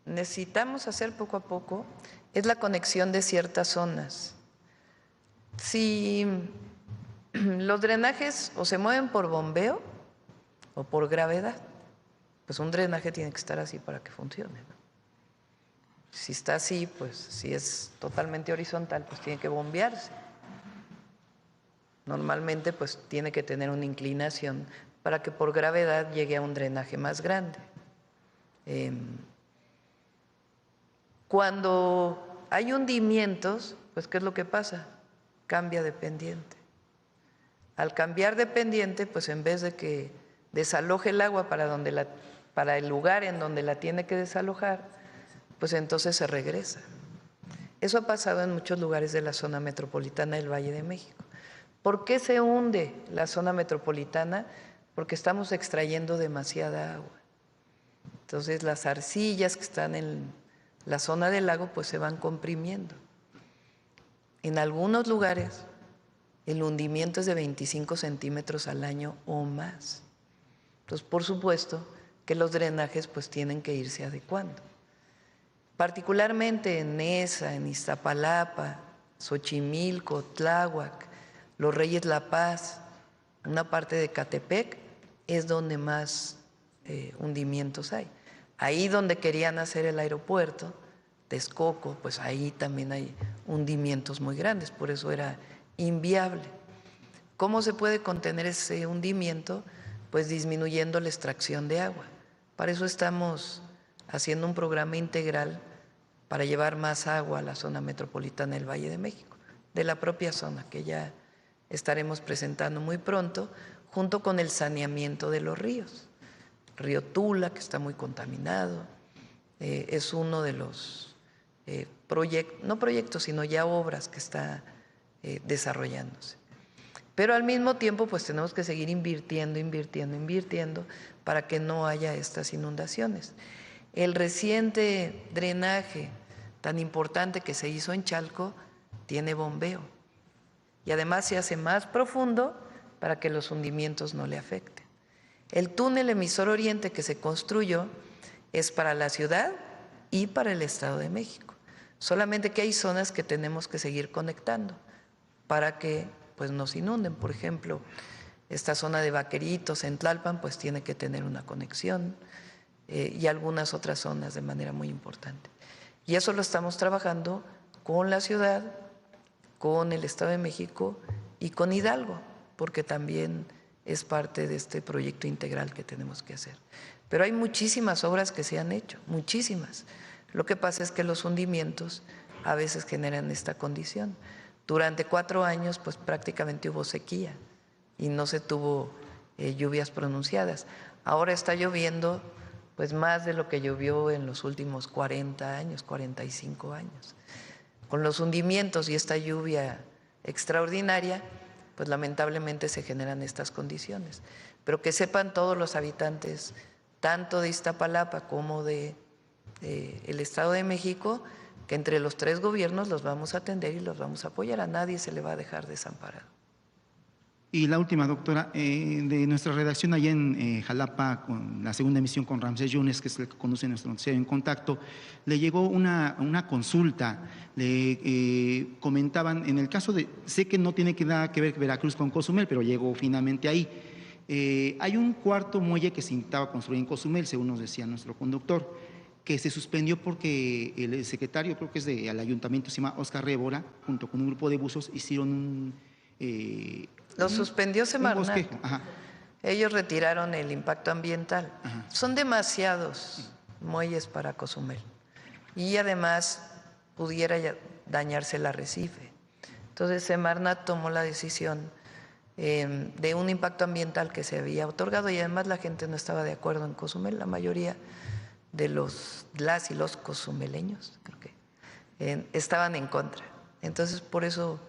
necesitamos hacer poco a poco es la conexión de ciertas zonas. Si los drenajes o se mueven por bombeo o por gravedad, pues un drenaje tiene que estar así para que funcione, ¿no? Si está así, pues si es totalmente horizontal, pues tiene que bombearse. Normalmente, pues tiene que tener una inclinación para que por gravedad llegue a un drenaje más grande. Cuando hay hundimientos, pues ¿qué es lo que pasa? Cambia de pendiente. Al cambiar de pendiente, pues en vez de que desaloje el agua para el lugar en donde la tiene que desalojar, pues entonces se regresa. Eso ha pasado en muchos lugares de la zona metropolitana del Valle de México. ¿Por qué se hunde la zona metropolitana? Porque estamos extrayendo demasiada agua. Entonces las arcillas que están en la zona del lago pues se van comprimiendo. En algunos lugares el hundimiento es de 25 centímetros al año o más. Entonces, por supuesto que los drenajes pues tienen que irse adecuando. Particularmente en Neza, en Iztapalapa, Xochimilco, Tláhuac, Los Reyes La Paz, una parte de Catepec, es donde más hundimientos hay. Ahí donde querían hacer el aeropuerto, Texcoco, pues ahí también hay hundimientos muy grandes, por eso era inviable. ¿Cómo se puede contener ese hundimiento? Pues disminuyendo la extracción de agua. Para eso estamos haciendo un programa integral para llevar más agua a la zona metropolitana del Valle de México, de la propia zona, que ya estaremos presentando muy pronto, junto con el saneamiento de los ríos. Río Tula, que está muy contaminado, es uno de los no proyectos, sino ya obras que está desarrollándose. Pero al mismo tiempo, pues tenemos que seguir invirtiendo para que no haya estas inundaciones. El reciente drenaje tan importante que se hizo en Chalco tiene bombeo y además se hace más profundo para que los hundimientos no le afecten. El túnel emisor oriente que se construyó es para la ciudad y para el Estado de México. Solamente que hay zonas que tenemos que seguir conectando para que pues nos inunden. Por ejemplo, esta zona de Vaqueritos en Tlalpan pues tiene que tener una conexión y algunas otras zonas de manera muy importante. Y eso lo estamos trabajando con la ciudad, con el Estado de México y con Hidalgo, porque también es parte de este proyecto integral que tenemos que hacer. Pero hay muchísimas obras que se han hecho, muchísimas. Lo que pasa es que los hundimientos a veces generan esta condición. Durante 4 años, pues prácticamente hubo sequía y no se tuvo lluvias pronunciadas. Ahora está lloviendo pues más de lo que llovió en los últimos 40 años, 45 años. Con los hundimientos y esta lluvia extraordinaria, pues lamentablemente se generan estas condiciones. Pero que sepan todos los habitantes, tanto de Iztapalapa como de el Estado de México, que entre los 3 gobiernos los vamos a atender y los vamos a apoyar. A nadie se le va a dejar desamparado. Y la última, doctora, de nuestra redacción allá en Jalapa, con la segunda emisión con Ramsés Yunes, que es el que conduce nuestro noticiario En Contacto, le llegó una consulta. Le comentaban, en el caso de, sé que no tiene nada que ver Veracruz con Cozumel, pero llegó finalmente ahí. Hay un cuarto muelle que se intentaba construir en Cozumel, según nos decía nuestro conductor, que se suspendió porque el secretario, creo que es del ayuntamiento, se llama Oscar Révora, junto con un grupo de buzos, hicieron Lo suspendió Semarnat. Ellos retiraron el impacto ambiental. Son demasiados muelles para Cozumel y además pudiera dañarse el arrecife. Entonces Semarnat tomó la decisión de un impacto ambiental que se había otorgado y además la gente no estaba de acuerdo en Cozumel. La mayoría de las y los cozumeleños, creo que estaban en contra. Entonces por eso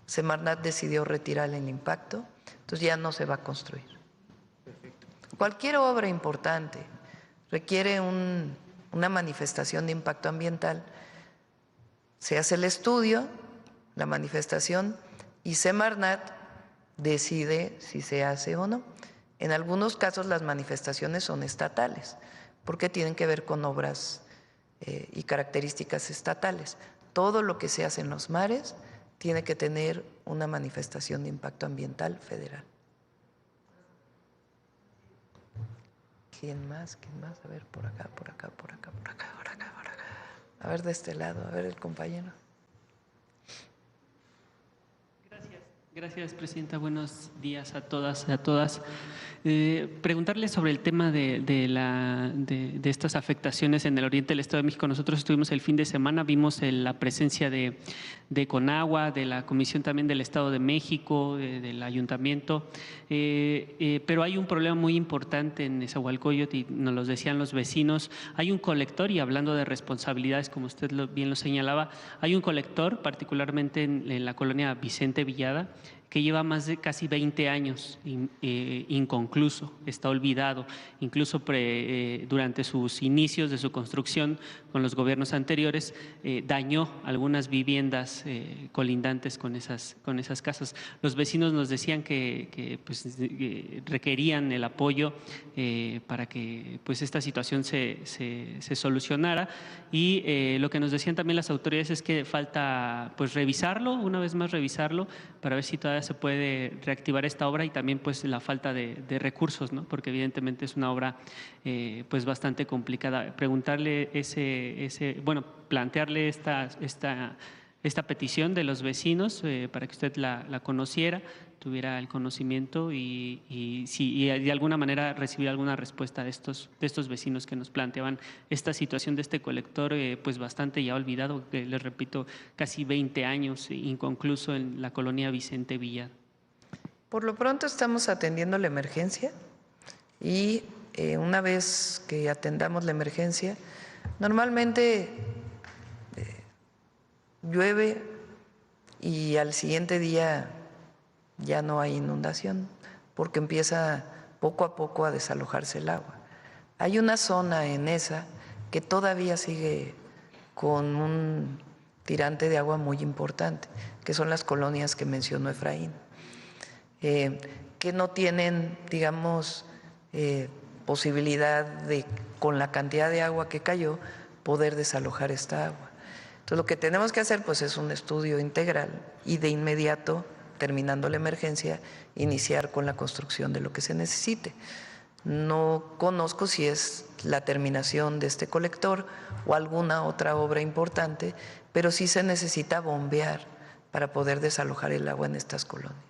Semarnat decidió retirar el impacto, entonces ya no se va a construir. Cualquier obra importante requiere una manifestación de impacto ambiental se hace el estudio, la manifestación, y Semarnat decide si se hace o no. En algunos casos las manifestaciones son estatales, porque tienen que ver con obras y características estatales. Todo lo que se hace en los mares tiene que tener una manifestación de impacto ambiental federal. ¿Quién más? ¿Quién más? A ver, por acá, por acá, por acá, por acá, por acá, por acá. A ver, de este lado, a ver el compañero. Gracias, Presidenta. Buenos días a todas y a todas. Preguntarle sobre el tema de estas afectaciones en el oriente del Estado de México. Nosotros estuvimos el fin de semana, vimos la presencia de Conagua, de la Comisión también del Estado de México, del Ayuntamiento, pero hay un problema muy importante en Nezahualcóyotl y nos lo decían los vecinos. Hay un colector, y hablando de responsabilidades, como usted bien lo señalaba, hay un colector, particularmente en la colonia Vicente Villada, que lleva más de casi 20 años inconcluso, está olvidado. Incluso durante sus inicios de su construcción con los gobiernos anteriores, dañó algunas viviendas colindantes con esas casas. Los vecinos nos decían que requerían el apoyo para que pues, esta situación se solucionara, y lo que nos decían también las autoridades es que falta pues, revisarlo, una vez más revisarlo, para ver si todavía se puede reactivar esta obra, y también pues la falta de recursos, ¿no? Porque evidentemente es una obra pues bastante complicada. Preguntarle plantearle esta petición de los vecinos para que usted la conociera, tuviera el conocimiento y de alguna manera recibir alguna respuesta de estos vecinos que nos planteaban esta situación de este colector pues bastante ya olvidado, que les repito, casi 20 años inconcluso en la colonia Vicente Villada. Por lo pronto estamos atendiendo la emergencia, y una vez que atendamos la emergencia, normalmente llueve y al siguiente día ya no hay inundación, porque empieza poco a poco a desalojarse el agua. Hay una zona en esa que todavía sigue con un tirante de agua muy importante, que son las colonias que mencionó Efraín, que no tienen, digamos, posibilidad de, con la cantidad de agua que cayó, poder desalojar esta agua. Entonces, lo que tenemos que hacer pues, es un estudio integral y de inmediato, terminando la emergencia, iniciar con la construcción de lo que se necesite. No conozco si es la terminación de este colector o alguna otra obra importante, pero sí se necesita bombear para poder desalojar el agua en estas colonias.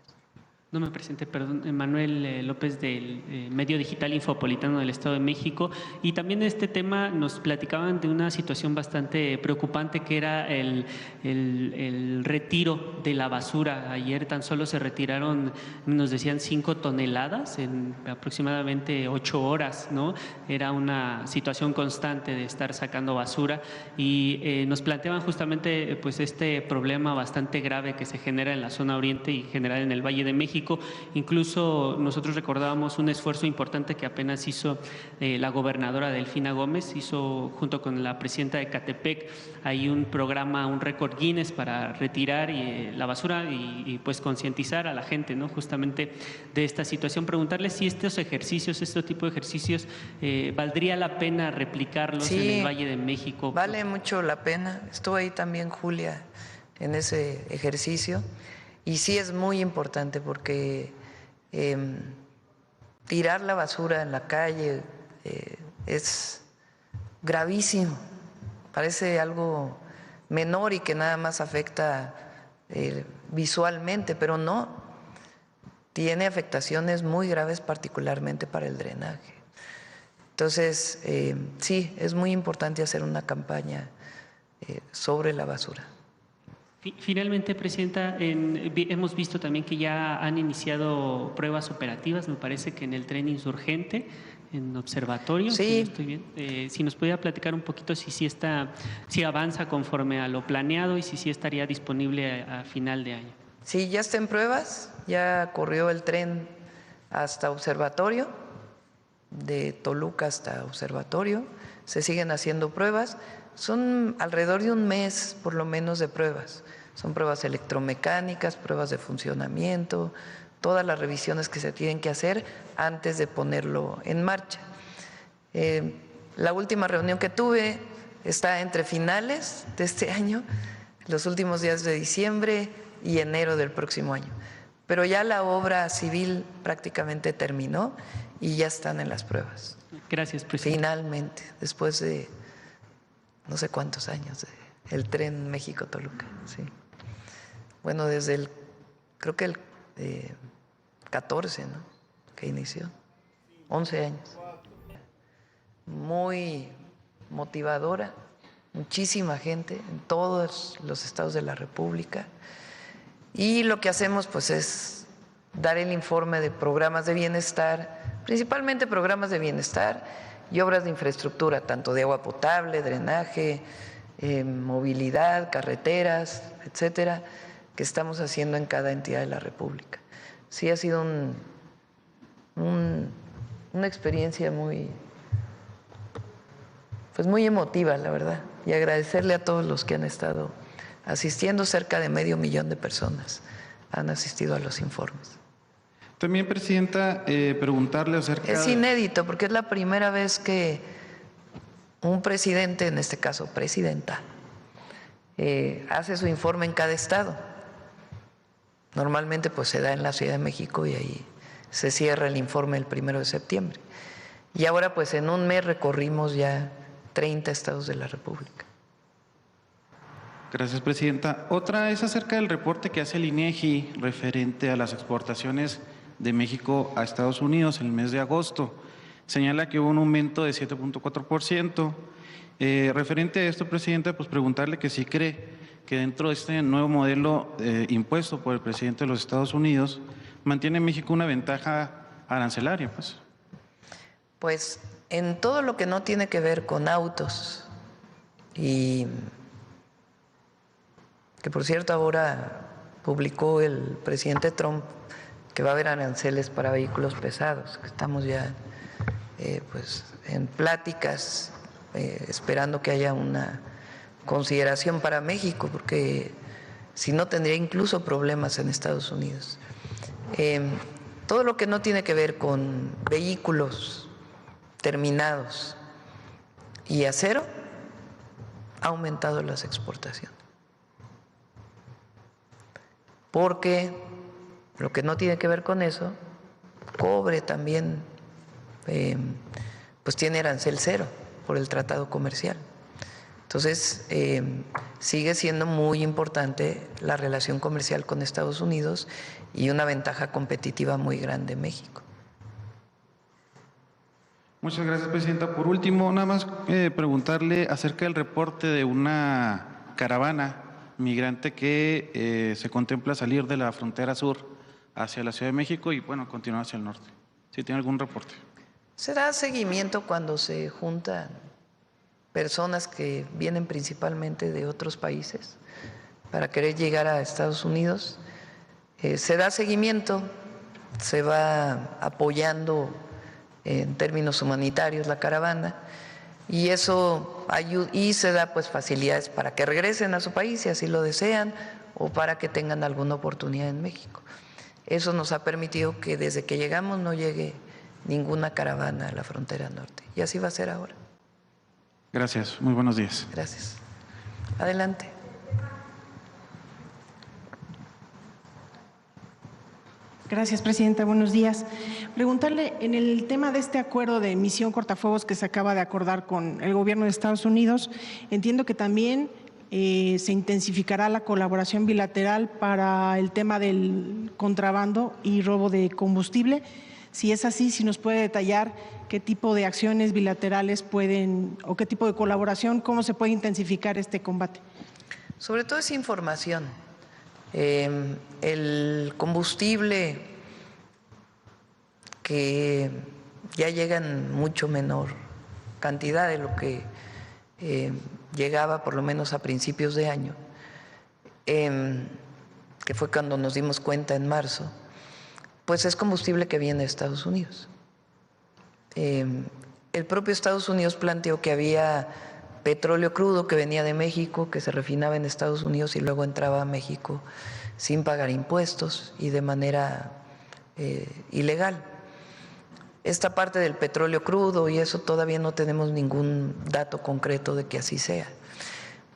No me presenté, perdón, Manuel López del Medio Digital Infopolitano del Estado de México, y también de este tema nos platicaban de una situación bastante preocupante que era el retiro de la basura. Ayer tan solo se retiraron, nos decían, 5 toneladas en aproximadamente 8 horas, ¿no? Era una situación constante de estar sacando basura, y nos planteaban justamente pues este problema bastante grave que se genera en la zona oriente y en general en el Valle de México. Incluso nosotros recordábamos un esfuerzo importante que apenas hizo la gobernadora Delfina Gómez, hizo junto con la presidenta de Catepec, hay un programa, un récord Guinness para retirar la basura y pues concientizar a la gente, ¿no? Justamente de esta situación. Preguntarle si estos ejercicios, este tipo de ejercicios, valdría la pena replicarlos en el Valle de México. Vale mucho la pena. Estuvo ahí también Julia en ese ejercicio. Y sí es muy importante porque tirar la basura en la calle es gravísimo. Parece algo menor y que nada más afecta visualmente, pero no. Tiene afectaciones muy graves, particularmente para el drenaje. Entonces, sí, es muy importante hacer una campaña sobre la basura. Finalmente, Presidenta, hemos visto también que ya han iniciado pruebas operativas, me parece que en el tren insurgente, en observatorio. Sí. Si estoy bien. Si nos pudiera platicar un poquito si avanza conforme a lo planeado y si estaría disponible a final de año. Sí, ya está en pruebas, ya corrió el tren hasta observatorio, de Toluca hasta observatorio, se siguen haciendo pruebas. Son alrededor de un mes, por lo menos, de pruebas. Son pruebas electromecánicas, pruebas de funcionamiento, todas las revisiones que se tienen que hacer antes de ponerlo en marcha. La última reunión que tuve está entre finales de este año, los últimos días de diciembre y enero del próximo año. Pero ya la obra civil prácticamente terminó y ya están en las pruebas. Gracias, presidente. Finalmente, después de no sé cuántos años, el tren México-Toluca. Sí. Bueno, desde creo que el 14, ¿no? Que inició, 11 años. Muy motivadora, muchísima gente en todos los estados de la República. Y lo que hacemos pues es dar el informe de programas de bienestar, principalmente programas de bienestar y obras de infraestructura, tanto de agua potable, drenaje, movilidad, carreteras, etcétera, que estamos haciendo en cada entidad de la República. Sí ha sido una experiencia muy emotiva, la verdad, y agradecerle a todos los que han estado asistiendo. Cerca de 500,000 de personas han asistido a los informes. También, presidenta, preguntarle acerca... Es inédito porque es la primera vez que un presidente, en este caso presidenta, hace su informe en cada estado. Normalmente pues se da en la Ciudad de México y ahí se cierra el informe el 1 de septiembre. Y ahora pues en un mes recorrimos ya 30 estados de la República. Gracias, presidenta. Otra es acerca del reporte que hace el INEGI referente a las exportaciones de México a Estados Unidos en el mes de agosto. Señala que hubo un aumento de 7.4%. Referente a esto, presidenta, pues preguntarle que si cree que dentro de este nuevo modelo impuesto por el presidente de los Estados Unidos, mantiene México una ventaja arancelaria, pues. Pues en todo lo que no tiene que ver con autos, y que por cierto ahora publicó el presidente Trump que va a haber aranceles para vehículos pesados, que estamos ya pues en pláticas, esperando que haya una consideración para México, porque si no tendría incluso problemas en Estados Unidos. Todo lo que no tiene que ver con vehículos terminados y acero ha aumentado las exportaciones, porque lo que no tiene que ver con eso, cobre también, pues tiene arancel cero por el tratado comercial. Entonces, sigue siendo muy importante la relación comercial con Estados Unidos y una ventaja competitiva muy grande en México. Muchas gracias, presidenta. Por último, nada más preguntarle acerca del reporte de una caravana migrante que se contempla salir de la frontera sur hacia la Ciudad de México y, bueno, continuar hacia el norte. ¿Sí tiene algún reporte? Se da seguimiento cuando se juntan personas que vienen principalmente de otros países para querer llegar a Estados Unidos. Se da seguimiento, se va apoyando en términos humanitarios la caravana y eso ayuda, y se da pues facilidades para que regresen a su país si así lo desean o para que tengan alguna oportunidad en México. Eso nos ha permitido que desde que llegamos no llegue ninguna caravana a la frontera norte y así va a ser ahora. Gracias, muy buenos días. Gracias. Adelante. Gracias, presidenta. Buenos días. Preguntarle, en el tema de este acuerdo de emisión cortafuegos que se acaba de acordar con el gobierno de Estados Unidos, entiendo que también se intensificará la colaboración bilateral para el tema del contrabando y robo de combustible. Si es así, si nos puede detallar qué tipo de acciones bilaterales pueden, o qué tipo de colaboración, cómo se puede intensificar este combate. Sobre todo es información. El combustible que ya llega en mucho menor cantidad de lo que llegaba por lo menos a principios de año, que fue cuando nos dimos cuenta en marzo, pues es combustible que viene de Estados Unidos. El propio Estados Unidos planteó que había petróleo crudo que venía de México, que se refinaba en Estados Unidos y luego entraba a México sin pagar impuestos y de manera ilegal. Esta parte del petróleo crudo y eso todavía no tenemos ningún dato concreto de que así sea.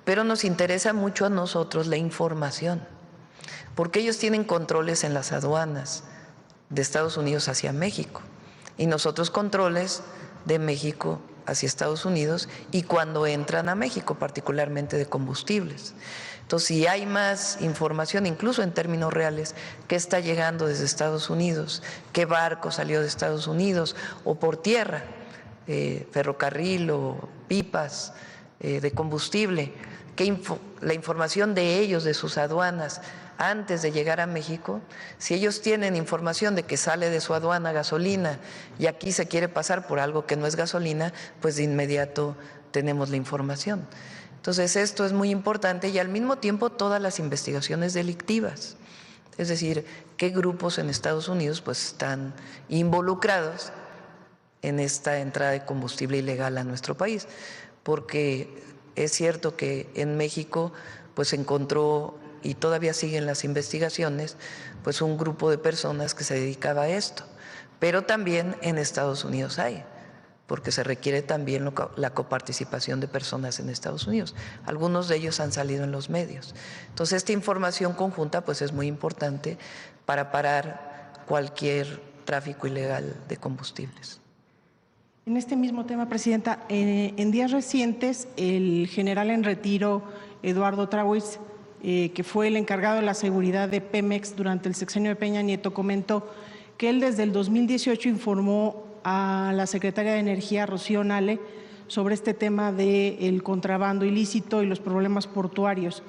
Pero nos interesa mucho a nosotros la información, porque ellos tienen controles en las aduanas de Estados Unidos hacia México y nosotros controles de México hacia Estados Unidos y cuando entran a México, particularmente de combustibles. Entonces, si hay más información, incluso en términos reales, qué está llegando desde Estados Unidos, qué barco salió de Estados Unidos o por tierra, ferrocarril o pipas de combustible, la información de ellos, de sus aduanas, antes de llegar a México, si ellos tienen información de que sale de su aduana gasolina y aquí se quiere pasar por algo que no es gasolina, pues de inmediato tenemos la información. Entonces esto es muy importante y al mismo tiempo todas las investigaciones delictivas, es decir, qué grupos en Estados Unidos pues están involucrados en esta entrada de combustible ilegal a nuestro país, porque es cierto que en México pues se encontró y todavía siguen las investigaciones, pues un grupo de personas que se dedicaba a esto, pero también en Estados Unidos hay, porque se requiere también la coparticipación de personas en Estados Unidos. Algunos de ellos han salido en los medios. Entonces, esta información conjunta pues es muy importante para parar cualquier tráfico ilegal de combustibles. En este mismo tema, Presidenta, en días recientes, el general en retiro, Eduardo Traois, que fue el encargado de la seguridad de Pemex durante el sexenio de Peña Nieto, comentó que él desde el 2018 informó a la secretaria de Energía, Rocío Nale, sobre este tema del contrabando ilícito y los problemas portuarios.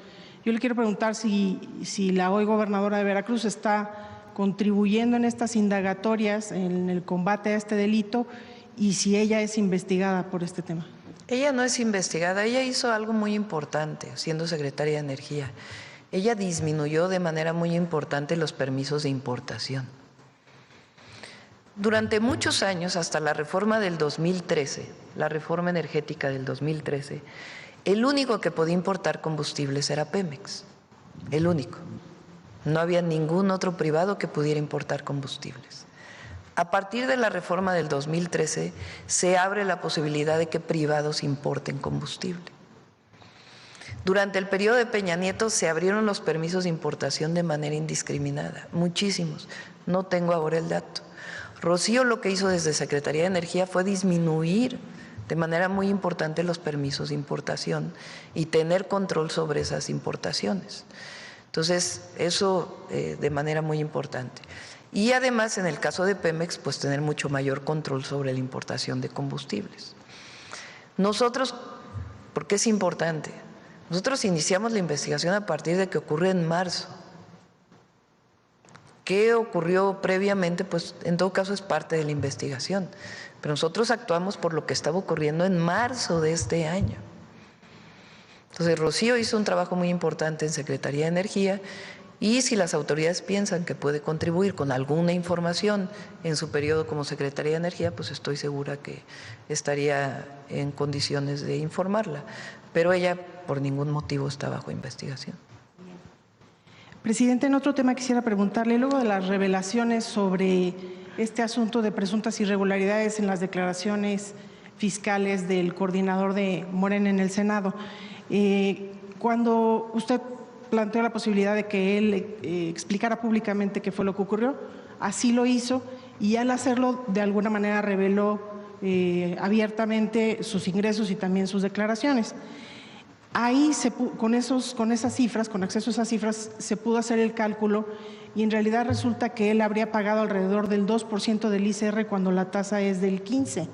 Yo le quiero preguntar si la hoy gobernadora de Veracruz está contribuyendo en estas indagatorias, en el combate a este delito, y si ella es investigada por este tema. Ella no es investigada, ella hizo algo muy importante siendo secretaria de Energía. Ella disminuyó de manera muy importante los permisos de importación. Durante muchos años, hasta la reforma del 2013, la reforma energética del 2013, el único que podía importar combustibles era Pemex, el único. No había ningún otro privado que pudiera importar combustibles. A partir de la reforma del 2013, se abre la posibilidad de que privados importen combustible. Durante el periodo de Peña Nieto se abrieron los permisos de importación de manera indiscriminada, muchísimos. No tengo ahora el dato. Rocío lo que hizo desde Secretaría de Energía fue disminuir de manera muy importante los permisos de importación y tener control sobre esas importaciones. Entonces, eso de manera muy importante. Y además, en el caso de Pemex, pues tener mucho mayor control sobre la importación de combustibles. Nosotros, porque es importante, nosotros iniciamos la investigación a partir de que ocurrió en marzo. ¿Qué ocurrió previamente? Pues en todo caso es parte de la investigación, pero nosotros actuamos por lo que estaba ocurriendo en marzo de este año. Entonces Rocío hizo un trabajo muy importante en Secretaría de Energía y si las autoridades piensan que puede contribuir con alguna información en su periodo como Secretaría de Energía, pues estoy segura que estaría en condiciones de informarla, pero ella por ningún motivo está bajo investigación. Presidente, en otro tema quisiera preguntarle, luego de las revelaciones sobre este asunto de presuntas irregularidades en las declaraciones fiscales del coordinador de Morena en el Senado, cuando usted planteó la posibilidad de que él explicara públicamente qué fue lo que ocurrió, así lo hizo y al hacerlo de alguna manera reveló abiertamente sus ingresos y también sus declaraciones. Ahí, con esas cifras, con acceso a esas cifras, se pudo hacer el cálculo y en realidad resulta que él habría pagado alrededor del 2% del ICR cuando la tasa es del 15%.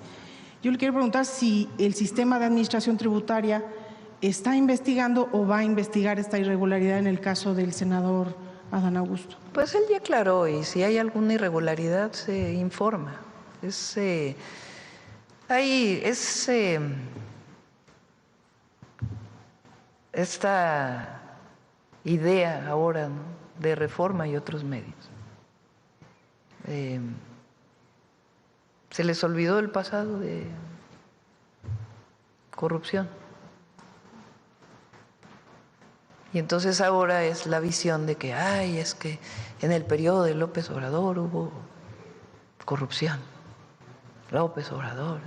Yo le quiero preguntar si el sistema de administración tributaria está investigando o va a investigar esta irregularidad en el caso del senador Adán Augusto. Pues él ya aclaró y si hay alguna irregularidad se informa. Esta idea ahora, ¿no?, de Reforma y otros medios. Se les olvidó el pasado de corrupción Y entonces ahora es la visión de que, ay, es que en el periodo de López Obrador hubo corrupción. López Obrador.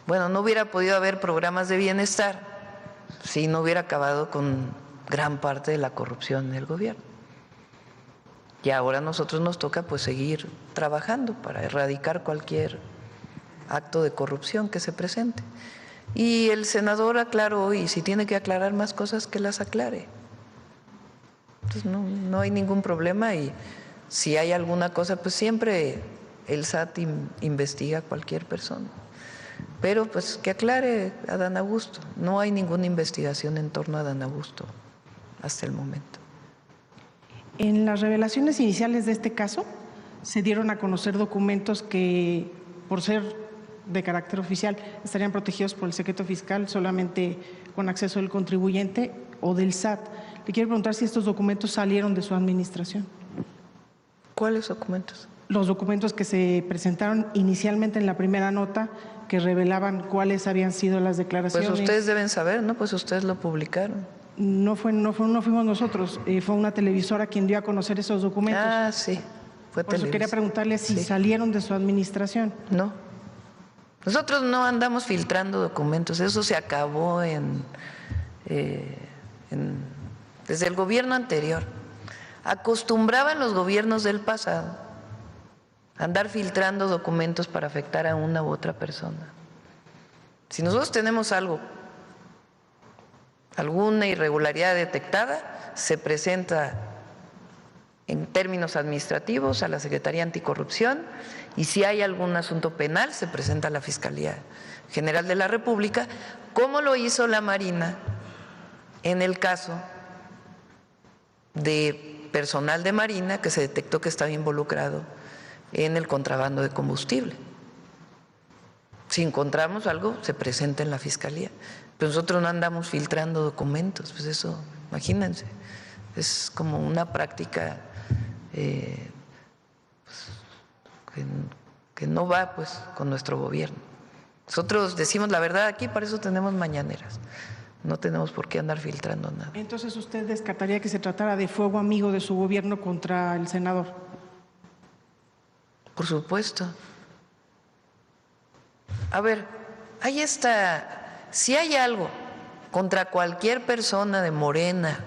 Bueno, no hubiera podido haber programas de bienestar si no hubiera acabado con gran parte de la corrupción del gobierno. Y ahora a nosotros nos toca pues seguir trabajando para erradicar cualquier acto de corrupción que se presente. Y el senador aclaró, y si tiene que aclarar más cosas, que las aclare. Entonces no hay ningún problema, y si hay alguna cosa, pues siempre el SAT investiga a cualquier persona. Pero pues que aclare a Adán Augusto. No hay ninguna investigación en torno a Adán Augusto hasta el momento. En las revelaciones iniciales de este caso, se dieron a conocer documentos que, por ser de carácter oficial, estarían protegidos por el secreto fiscal solamente con acceso del contribuyente o del SAT. Le quiero preguntar si estos documentos salieron de su administración. ¿Cuáles documentos? Los documentos que se presentaron inicialmente en la primera nota, que revelaban cuáles habían sido las declaraciones. Pues ustedes deben saber, ¿no? Pues ustedes lo publicaron. No fuimos nosotros, fue una televisora quien dio a conocer esos documentos. Ah, sí, fue Por eso quería preguntarle si sí. salieron de su administración. No. Nosotros no andamos filtrando documentos, eso se acabó desde el gobierno anterior. Acostumbraban los gobiernos del pasado a andar filtrando documentos para afectar a una u otra persona. Si nosotros tenemos alguna irregularidad detectada, se presenta en términos administrativos a la Secretaría Anticorrupción, y si hay algún asunto penal se presenta a la Fiscalía General de la República, como lo hizo la Marina en el caso de personal de Marina que se detectó que estaba involucrado en el contrabando de combustible. Si encontramos algo, se presenta en la Fiscalía. Pero nosotros no andamos filtrando documentos, pues eso, imagínense, es como una práctica que no va pues con nuestro gobierno. Nosotros decimos la verdad aquí, para eso tenemos mañaneras. No tenemos por qué andar filtrando nada. Entonces, ¿usted descartaría que se tratara de fuego amigo de su gobierno contra el senador? Por supuesto. A ver, ahí está. Si hay algo contra cualquier persona de Morena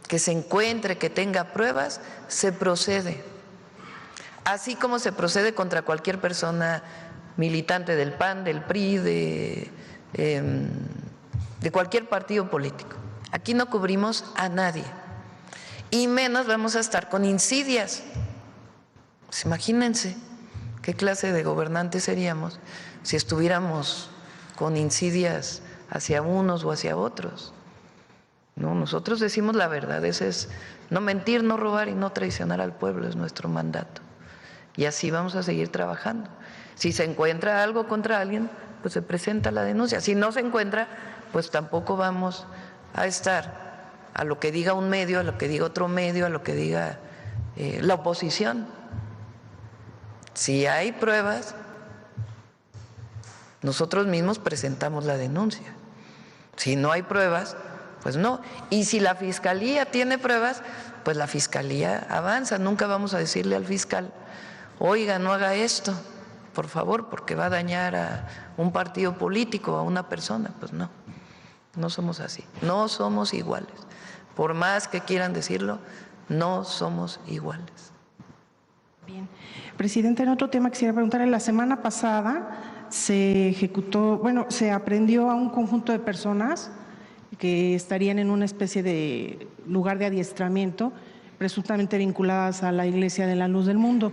que se encuentre, que tenga pruebas, se procede. Así como se procede contra cualquier persona militante del PAN, del PRI, de cualquier partido político. Aquí no cubrimos a nadie. Y menos vamos a estar con insidias. Pues imagínense qué clase de gobernantes seríamos si estuviéramos con insidias hacia unos o hacia otros. No, nosotros decimos la verdad, ese es no mentir, no robar y no traicionar al pueblo, es nuestro mandato. Y así vamos a seguir trabajando. Si se encuentra algo contra alguien, pues se presenta la denuncia. Si no se encuentra, pues tampoco vamos a estar a lo que diga un medio, a lo que diga otro medio, a lo que diga la oposición. Si hay pruebas, nosotros mismos presentamos la denuncia. Si no hay pruebas, pues no. Y si la Fiscalía tiene pruebas, pues la Fiscalía avanza. Nunca vamos a decirle al fiscal, oiga, no haga esto, por favor, porque va a dañar a un partido político, a una persona. Pues no, no somos así. No somos iguales. Por más que quieran decirlo, no somos iguales. Bien. Presidente, en otro tema quisiera preguntarle, la semana pasada se aprehendió a un conjunto de personas que estarían en una especie de lugar de adiestramiento, presuntamente vinculadas a la Iglesia de la Luz del Mundo.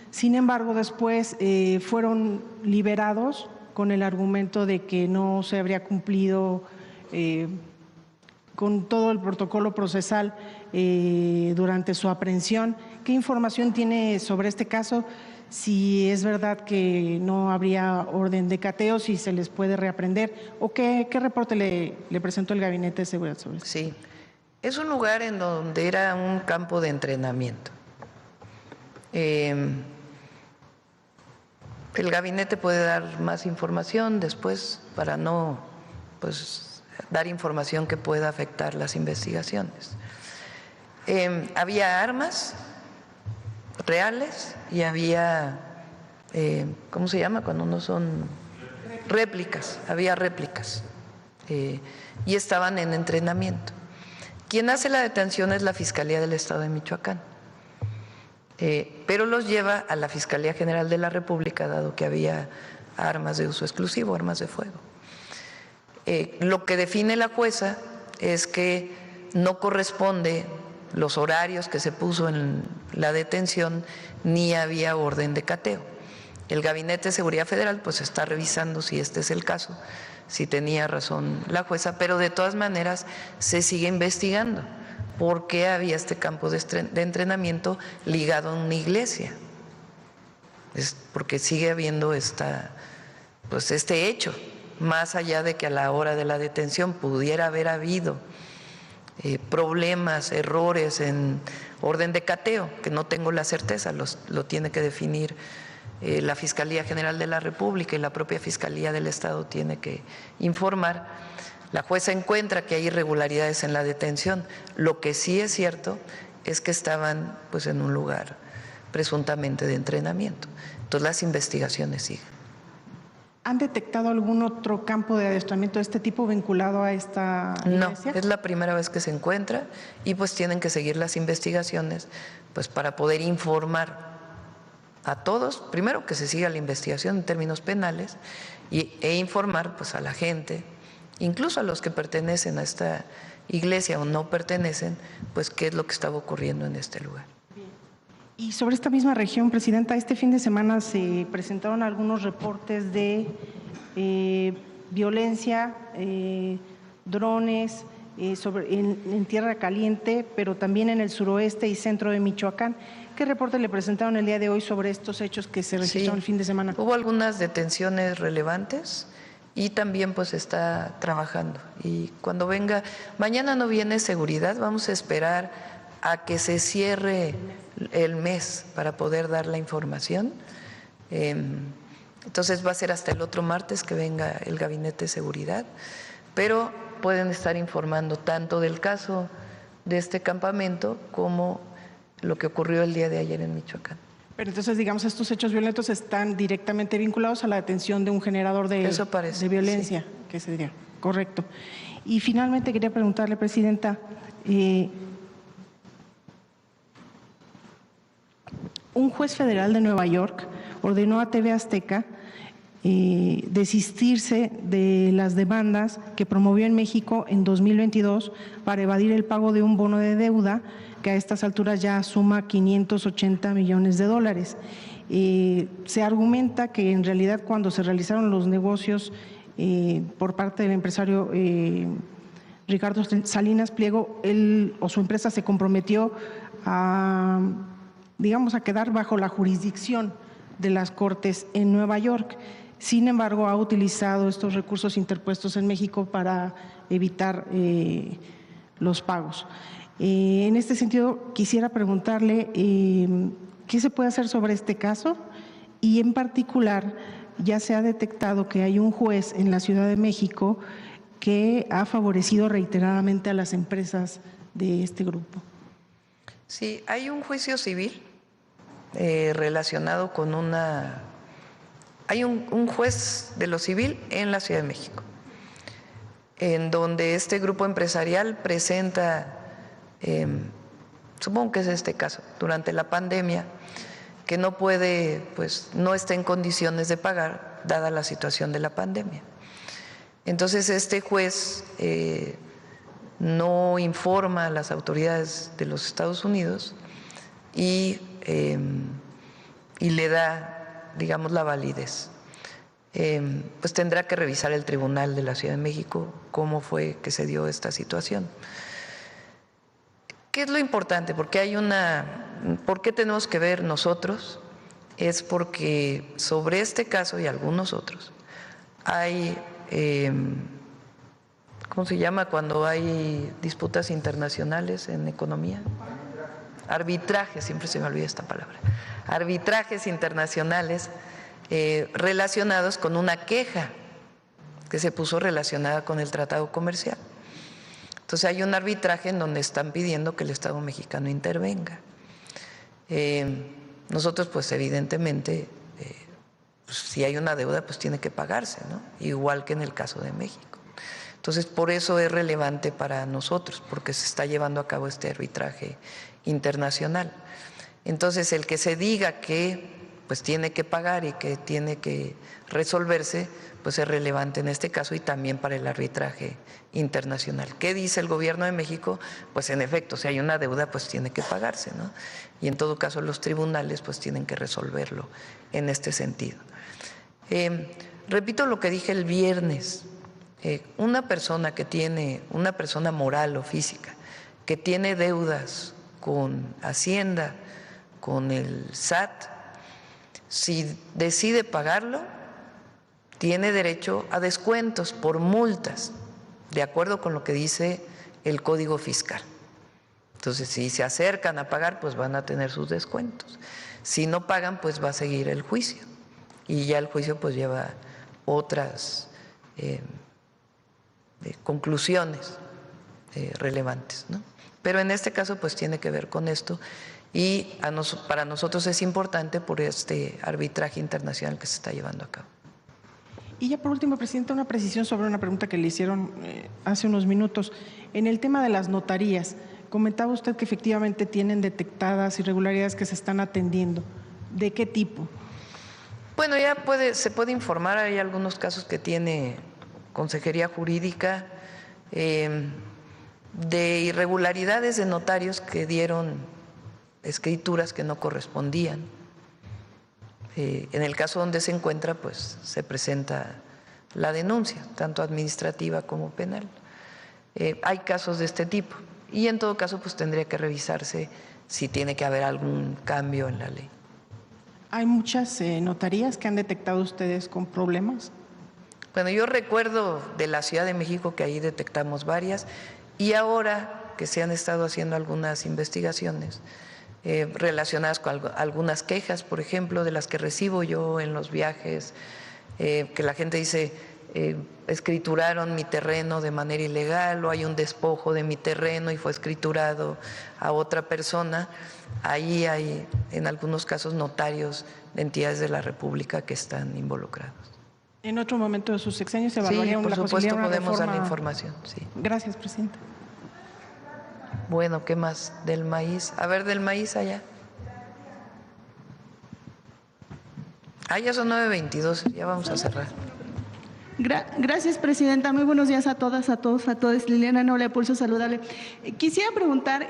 Sin embargo, después fueron liberados con el argumento de que no se habría cumplido con todo el protocolo procesal durante su aprehensión. ¿Qué información tiene sobre este caso? Si es verdad que no habría orden de cateo, si se les puede reaprender, o qué reporte le presentó el Gabinete de Seguridad sobre eso. Sí, es un lugar en donde era un campo de entrenamiento. El gabinete puede dar más información después para no dar información que pueda afectar las investigaciones. Había armas reales y había, ¿cómo se llama? Cuando no son réplicas, había réplicas y estaban en entrenamiento. Quien hace la detención es la Fiscalía del Estado de Michoacán, pero los lleva a la Fiscalía General de la República, dado que había armas de uso exclusivo, armas de fuego. Lo que define la jueza es que no corresponde los horarios que se puso en la detención, ni había orden de cateo. El Gabinete de Seguridad Federal pues está revisando si este es el caso, si tenía razón la jueza, pero de todas maneras se sigue investigando por qué había este campo de entrenamiento ligado a una iglesia. Es porque sigue habiendo este hecho, más allá de que a la hora de la detención pudiera haber habido problemas, errores en orden de cateo, que no tengo la certeza, lo tiene que definir la Fiscalía General de la República y la propia Fiscalía del Estado tiene que informar. La jueza encuentra que hay irregularidades en la detención. Lo que sí es cierto es que estaban pues en un lugar presuntamente de entrenamiento. Entonces las investigaciones siguen. ¿Han detectado algún otro campo de adiestramiento de este tipo vinculado a esta iglesia? No, es la primera vez que se encuentra y pues tienen que seguir las investigaciones pues para poder informar a todos, primero que se siga la investigación en términos penales e informar pues a la gente, incluso a los que pertenecen a esta iglesia o no pertenecen, pues qué es lo que estaba ocurriendo en este lugar. Y sobre esta misma región, Presidenta, este fin de semana se presentaron algunos reportes de violencia, drones en Tierra Caliente, pero también en el suroeste y centro de Michoacán. ¿Qué reporte le presentaron el día de hoy sobre estos hechos que se registraron el fin de semana? Hubo algunas detenciones relevantes y también pues está trabajando. Y cuando venga, mañana no viene seguridad, vamos a esperar a que se cierre el mes para poder dar la información. Entonces va a ser hasta el otro martes que venga el Gabinete de Seguridad, pero pueden estar informando tanto del caso de este campamento como lo que ocurrió el día de ayer en Michoacán. Pero entonces, digamos, estos hechos violentos están directamente vinculados a la detención de un generador de violencia, sí. Que se diría, correcto. Y finalmente quería preguntarle, Presidenta, un juez federal de Nueva York ordenó a TV Azteca desistirse de las demandas que promovió en México en 2022 para evadir el pago de un bono de deuda que a estas alturas ya suma $580 millones. Se argumenta que en realidad cuando se realizaron los negocios por parte del empresario Ricardo Salinas Pliego, él o su empresa se comprometió a quedar bajo la jurisdicción de las Cortes en Nueva York. Sin embargo, ha utilizado estos recursos interpuestos en México para evitar los pagos. En este sentido, quisiera preguntarle qué se puede hacer sobre este caso y en particular ya se ha detectado que hay un juez en la Ciudad de México que ha favorecido reiteradamente a las empresas de este grupo. Sí, hay un juicio civil relacionado con hay un juez de lo civil en la Ciudad de México, en donde este grupo empresarial presenta, supongo que es este caso, durante la pandemia, que no puede, pues no está en condiciones de pagar, dada la situación de la pandemia. Entonces este juez no informa a las autoridades de los Estados Unidos y le da, digamos, la validez. Pues tendrá que revisar el Tribunal de la Ciudad de México cómo fue que se dio esta situación. ¿Qué es lo importante? ¿Por qué tenemos que ver nosotros? Es porque sobre este caso y algunos otros hay, ¿cómo se llama cuando hay disputas internacionales en economía? Arbitrajes, siempre se me olvida esta palabra. Arbitrajes internacionales relacionados con una queja que se puso relacionada con el tratado comercial. Entonces hay un arbitraje en donde están pidiendo que el Estado mexicano intervenga. Nosotros pues evidentemente, pues, si hay una deuda pues tiene que pagarse, ¿no? Igual que en el caso de México. Entonces por eso es relevante para nosotros, porque se está llevando a cabo este arbitraje internacional. Entonces el que se diga que pues tiene que pagar y que tiene que resolverse, pues es relevante en este caso y también para el arbitraje internacional. ¿Qué dice el gobierno de México? Pues en efecto, si hay una deuda, pues tiene que pagarse, ¿no? Y en todo caso los tribunales pues tienen que resolverlo en este sentido. Repito lo que dije el viernes, una persona moral o física, que tiene deudas con Hacienda, con el SAT, si decide pagarlo, tiene derecho a descuentos por multas, de acuerdo con lo que dice el Código Fiscal. Entonces, si se acercan a pagar, pues van a tener sus descuentos. Si no pagan, pues va a seguir el juicio. Y ya el juicio pues lleva otras conclusiones relevantes, ¿no? Pero en este caso pues tiene que ver con esto y para nosotros es importante por este arbitraje internacional que se está llevando a cabo. Y ya por último, Presidenta, una precisión sobre una pregunta que le hicieron hace unos minutos. En el tema de las notarías, comentaba usted que efectivamente tienen detectadas irregularidades que se están atendiendo. ¿De qué tipo? Bueno, ya se puede informar, hay algunos casos que tiene Consejería Jurídica de irregularidades de notarios que dieron escrituras que no correspondían. En el caso donde se encuentra, pues se presenta la denuncia, tanto administrativa como penal. Hay casos de este tipo y en todo caso pues tendría que revisarse si tiene que haber algún cambio en la ley. ¿Hay muchas notarías que han detectado ustedes con problemas? Bueno, yo recuerdo de la Ciudad de México que ahí detectamos varias y ahora que se han estado haciendo algunas investigaciones relacionadas con algunas quejas, por ejemplo, de las que recibo yo en los viajes, que la gente dice, escrituraron mi terreno de manera ilegal o hay un despojo de mi terreno y fue escriturado a otra persona. Ahí hay en algunos casos notarios de entidades de la República que están involucrados. En otro momento de sus sexenios se evaluaría sí, por la supuesto posibilidad de una podemos reforma. dar la información. Sí. Gracias, Presidenta. Bueno, ¿qué más? Del maíz. A ver, del maíz allá. Ya son 9:22, ya vamos a cerrar. Gracias, Presidenta. Muy buenos días a todas, a todos, a todos. Liliana Noble, Pulso Saludable. Quisiera preguntar,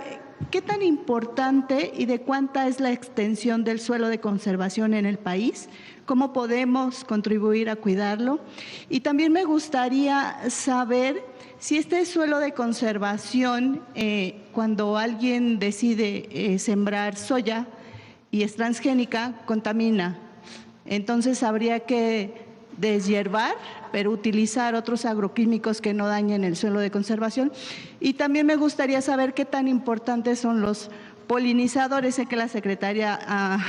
¿qué tan importante y de cuánta es la extensión del suelo de conservación en el país? ¿Cómo podemos contribuir a cuidarlo? Y también me gustaría saber si este suelo de conservación, cuando alguien decide sembrar soya y es transgénica, contamina. Entonces habría que deshiervar, pero utilizar otros agroquímicos que no dañen el suelo de conservación. Y también me gustaría saber qué tan importantes son los polinizadores. Sé que la secretaria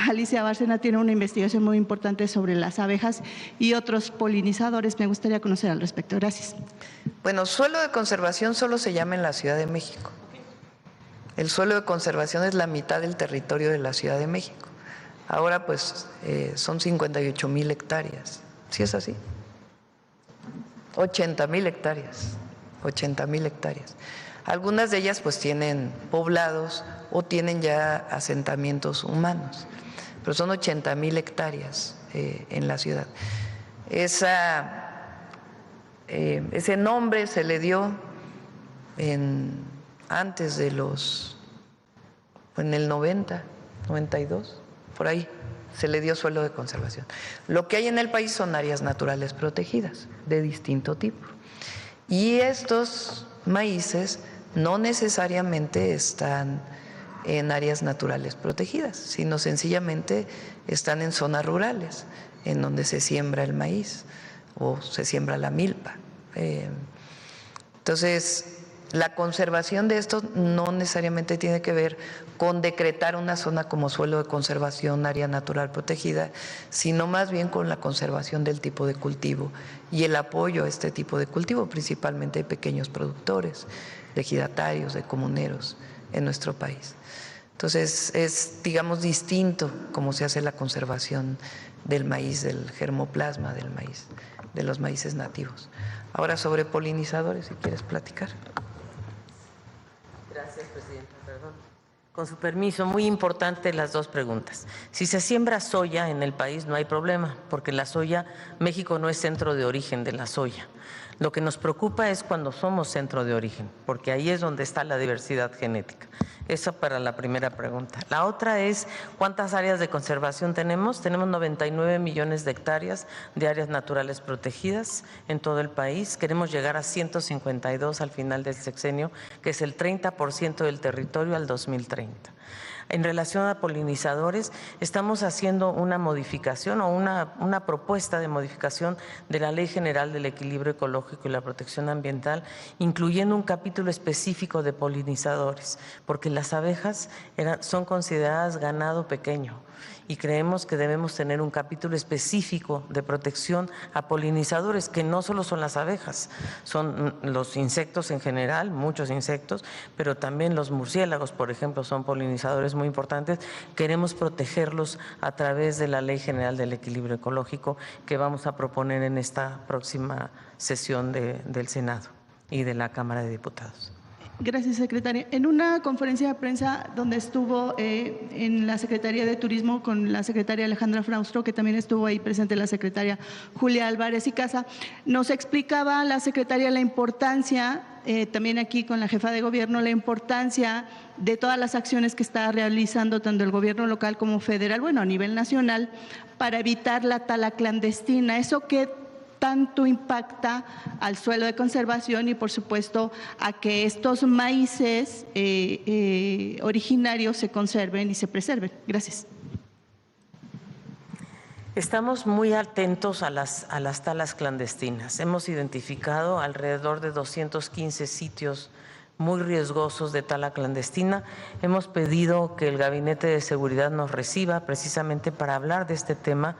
Alicia Bárcena tiene una investigación muy importante sobre las abejas y otros polinizadores. Me gustaría conocer al respecto. Gracias. Bueno, suelo de conservación solo se llama en la Ciudad de México. El suelo de conservación es la mitad del territorio de la Ciudad de México. Ahora pues son 58,000 hectáreas. ¿Sí es así? 80,000 hectáreas. 80,000 hectáreas. Algunas de ellas pues tienen poblados o tienen ya asentamientos humanos, pero son 80,000 hectáreas en la ciudad. Ese nombre se le dio antes de en el 90, 92, por ahí se le dio suelo de conservación. Lo que hay en el país son áreas naturales protegidas de distinto tipo. Y estos maíces no necesariamente están en áreas naturales protegidas, sino sencillamente están en zonas rurales, en donde se siembra el maíz o se siembra la milpa. Entonces, La conservación de esto no necesariamente tiene que ver con decretar una zona como suelo de conservación, área natural protegida, sino más bien con la conservación del tipo de cultivo y el apoyo a este tipo de cultivo, principalmente de pequeños productores, de ejidatarios, de comuneros en nuestro país. Entonces es, digamos, distinto cómo se hace la conservación del maíz, del germoplasma del maíz, de los maíces nativos. Ahora sobre polinizadores, si quieres platicar. Gracias, Presidenta. Perdón. Con su permiso, muy importante las dos preguntas. Si se siembra soya en el país no hay problema, porque la soya, México no es centro de origen de la soya. Lo que nos preocupa es cuando somos centro de origen, porque ahí es donde está la diversidad genética. Eso para la primera pregunta. La otra es, ¿cuántas áreas de conservación tenemos? Tenemos 99 millones de hectáreas de áreas naturales protegidas en todo el país. Queremos llegar a 152 al final del sexenio, que es el 30% del territorio al 2030. En relación a polinizadores, estamos haciendo una modificación o una propuesta de modificación de la Ley General del Equilibrio Ecológico y la Protección Ambiental, incluyendo un capítulo específico de polinizadores, porque las abejas son consideradas ganado pequeño y creemos que debemos tener un capítulo específico de protección a polinizadores, que no solo son las abejas, son los insectos en general, muchos insectos, pero también los murciélagos, por ejemplo, son polinizadores muy importantes. Queremos protegerlos a través de la Ley General del Equilibrio Ecológico que vamos a proponer en esta próxima sesión del Senado y de la Cámara de Diputados. Gracias, secretaria. En una conferencia de prensa donde estuvo en la Secretaría de Turismo con la secretaria Alejandra Fraustro, que también estuvo ahí presente la secretaria Julia Álvarez y Casa, nos explicaba la secretaria la importancia, también aquí con la jefa de gobierno, la importancia de todas las acciones que está realizando tanto el gobierno local como federal, bueno, a nivel nacional, para evitar la tala clandestina. ¿Eso qué tanto impacta al suelo de conservación y, por supuesto, a que estos maíces originarios se conserven y se preserven? Gracias. Estamos muy atentos a las talas clandestinas. Hemos identificado alrededor de 215 sitios muy riesgosos de tala clandestina. Hemos pedido que el Gabinete de Seguridad nos reciba precisamente para hablar de este tema,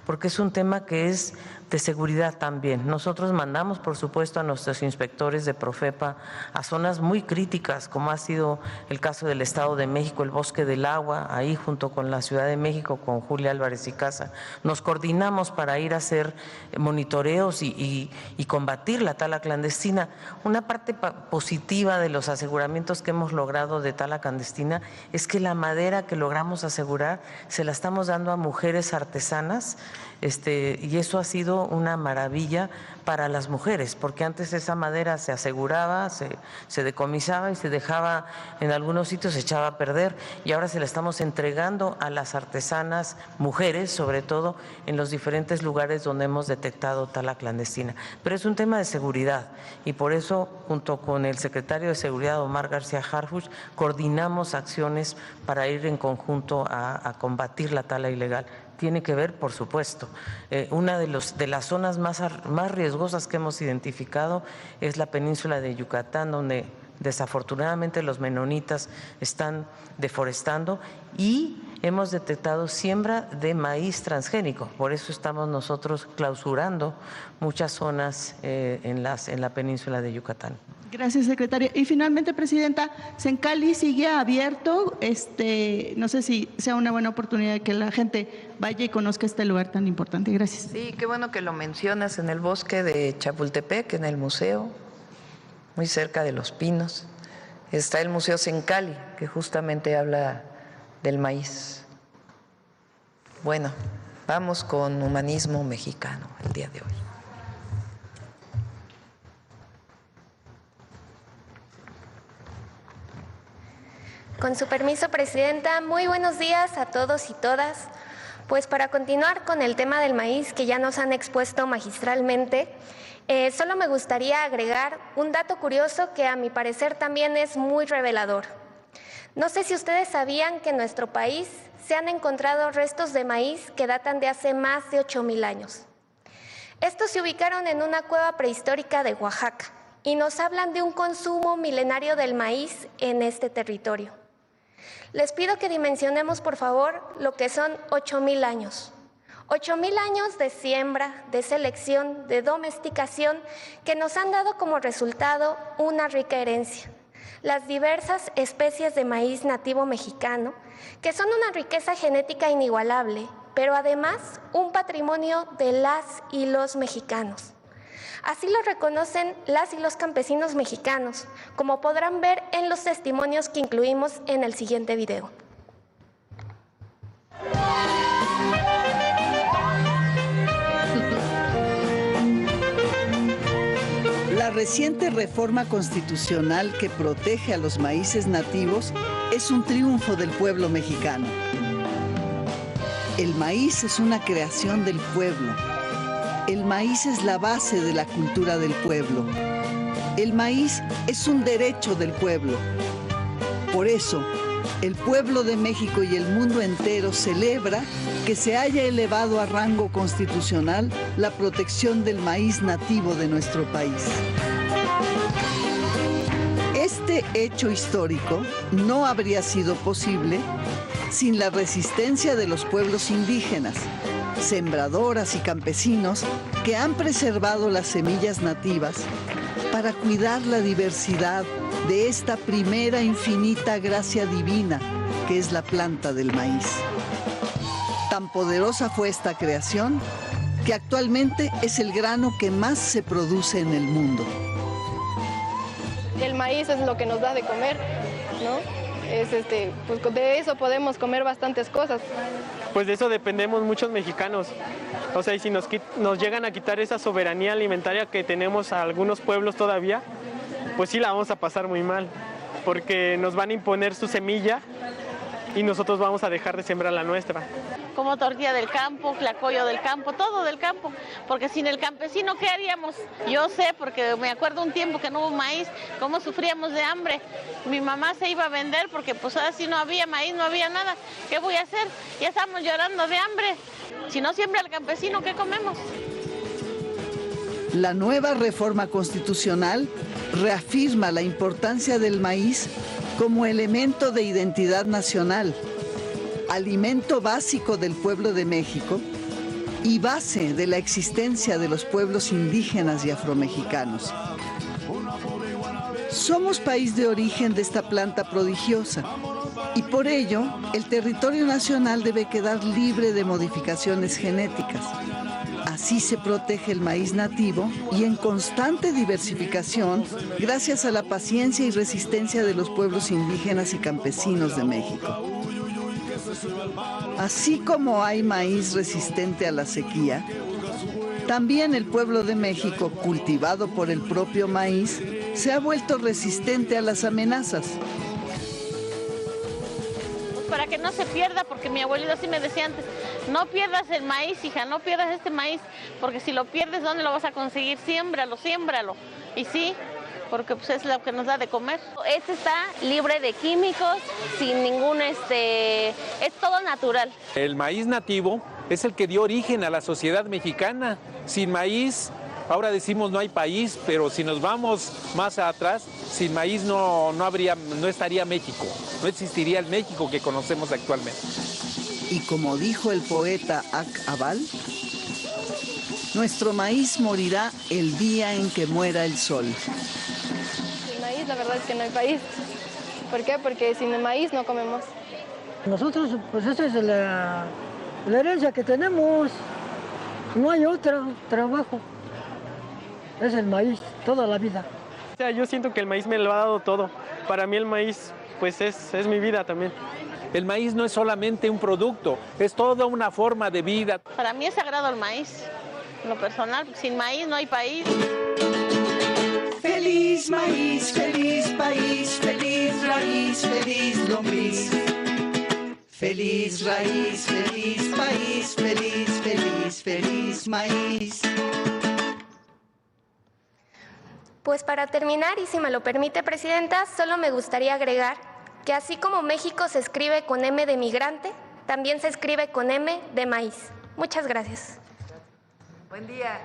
porque es un tema que es de seguridad también. Nosotros mandamos, por supuesto, a nuestros inspectores de Profepa a zonas muy críticas, como ha sido el caso del Estado de México, el Bosque del Agua, ahí junto con la Ciudad de México, con Julia Álvarez y Casa. Nos coordinamos para ir a hacer monitoreos y combatir la tala clandestina. Una parte positiva de los aseguramientos que hemos logrado de tala clandestina es que la madera que logramos asegurar se la estamos dando a mujeres artesanas, y eso ha sido una maravilla para las mujeres, porque antes esa madera se aseguraba, se decomisaba y se dejaba en algunos sitios, se echaba a perder, y ahora se la estamos entregando a las artesanas mujeres, sobre todo en los diferentes lugares donde hemos detectado tala clandestina. Pero es un tema de seguridad y por eso, junto con el secretario de Seguridad, Omar García Harfuch, coordinamos acciones para ir en conjunto a combatir la tala ilegal. Tiene que ver, por supuesto, una de las zonas más riesgosas que hemos identificado es la península de Yucatán, donde desafortunadamente los menonitas están deforestando y hemos detectado siembra de maíz transgénico. Por eso estamos nosotros clausurando muchas zonas en la península de Yucatán. Gracias, secretaria. Y finalmente, presidenta, Sencali sigue abierto. No sé si sea una buena oportunidad de que la gente vaya y conozca este lugar tan importante. Gracias. Sí, qué bueno que lo mencionas, en el bosque de Chapultepec, en el museo, muy cerca de Los Pinos. Está el Museo Sencali, que justamente habla del maíz. Bueno, vamos con humanismo mexicano el día de hoy. Con su permiso, presidenta, muy buenos días a todos y todas. Pues para continuar con el tema del maíz que ya nos han expuesto magistralmente, solo me gustaría agregar un dato curioso que a mi parecer también es muy revelador. No sé si ustedes sabían que en nuestro país se han encontrado restos de maíz que datan de hace más de 8,000 años. Estos se ubicaron en una cueva prehistórica de Oaxaca y nos hablan de un consumo milenario del maíz en este territorio. Les pido que dimensionemos, por favor, lo que son 8,000 años. 8,000 años de siembra, de selección, de domesticación, que nos han dado como resultado una rica herencia. Las diversas especies de maíz nativo mexicano, que son una riqueza genética inigualable, pero además un patrimonio de las y los mexicanos. Así lo reconocen las y los campesinos mexicanos, como podrán ver en los testimonios que incluimos en el siguiente video. La reciente reforma constitucional que protege a los maíces nativos es un triunfo del pueblo mexicano. El maíz es una creación del pueblo. El maíz es la base de la cultura del pueblo. El maíz es un derecho del pueblo. Por eso, el pueblo de México y el mundo entero celebra que se haya elevado a rango constitucional la protección del maíz nativo de nuestro país. Este hecho histórico no habría sido posible sin la resistencia de los pueblos indígenas, sembradoras y campesinos que han preservado las semillas nativas para cuidar la diversidad de esta primera infinita gracia divina que es la planta del maíz. Tan poderosa fue esta creación que actualmente es el grano que más se produce en el mundo. El maíz es lo que nos da de comer, ¿no? Pues de eso podemos comer bastantes cosas. Pues de eso dependemos muchos mexicanos. O sea, y si nos llegan a quitar esa soberanía alimentaria que tenemos a algunos pueblos todavía, pues sí la vamos a pasar muy mal, porque nos van a imponer su semilla y nosotros vamos a dejar de sembrar la nuestra. Como tortilla del campo, tlacoyo del campo, todo del campo, porque sin el campesino, ¿qué haríamos? Yo sé, porque me acuerdo un tiempo que no hubo maíz, cómo sufríamos de hambre. Mi mamá se iba a vender porque pues ahora sí no había maíz, no había nada. ¿Qué voy a hacer? Ya estamos llorando de hambre. Si no siembra el campesino, ¿qué comemos? La nueva reforma constitucional reafirma la importancia del maíz como elemento de identidad nacional, alimento básico del pueblo de México y base de la existencia de los pueblos indígenas y afromexicanos. Somos país de origen de esta planta prodigiosa y por ello el territorio nacional debe quedar libre de modificaciones genéticas. Así se protege el maíz nativo y en constante diversificación gracias a la paciencia y resistencia de los pueblos indígenas y campesinos de México. Así como hay maíz resistente a la sequía, también el pueblo de México, cultivado por el propio maíz, se ha vuelto resistente a las amenazas. Para que no se pierda, porque mi abuelito así me decía antes, no pierdas el maíz, hija, no pierdas este maíz, porque si lo pierdes, ¿dónde lo vas a conseguir? Siémbralo, siémbralo. Y sí, porque pues es lo que nos da de comer. Este está libre de químicos, sin ningún, es todo natural. El maíz nativo es el que dio origen a la sociedad mexicana. Sin maíz, ahora decimos no hay país, pero si nos vamos más atrás, sin maíz no estaría México, no existiría el México que conocemos actualmente. Y como dijo el poeta Ac Abal, nuestro maíz morirá el día en que muera el sol. Sin maíz, la verdad es que no hay país. ¿Por qué? Porque sin el maíz no comemos. Nosotros, pues esa es la herencia que tenemos. No hay otro trabajo. Es el maíz, toda la vida. O sea, yo siento que el maíz me lo ha dado todo. Para mí el maíz, pues es mi vida también. El maíz no es solamente un producto, es toda una forma de vida. Para mí es sagrado el maíz. En lo personal, sin maíz no hay país. Feliz maíz, feliz país, feliz raíz, feliz lombriz. Feliz raíz, feliz país, feliz, feliz, feliz maíz. Pues para terminar, y si me lo permite, Presidenta, solo me gustaría agregar que así como México se escribe con M de migrante, también se escribe con M de maíz. Muchas gracias. Buen día.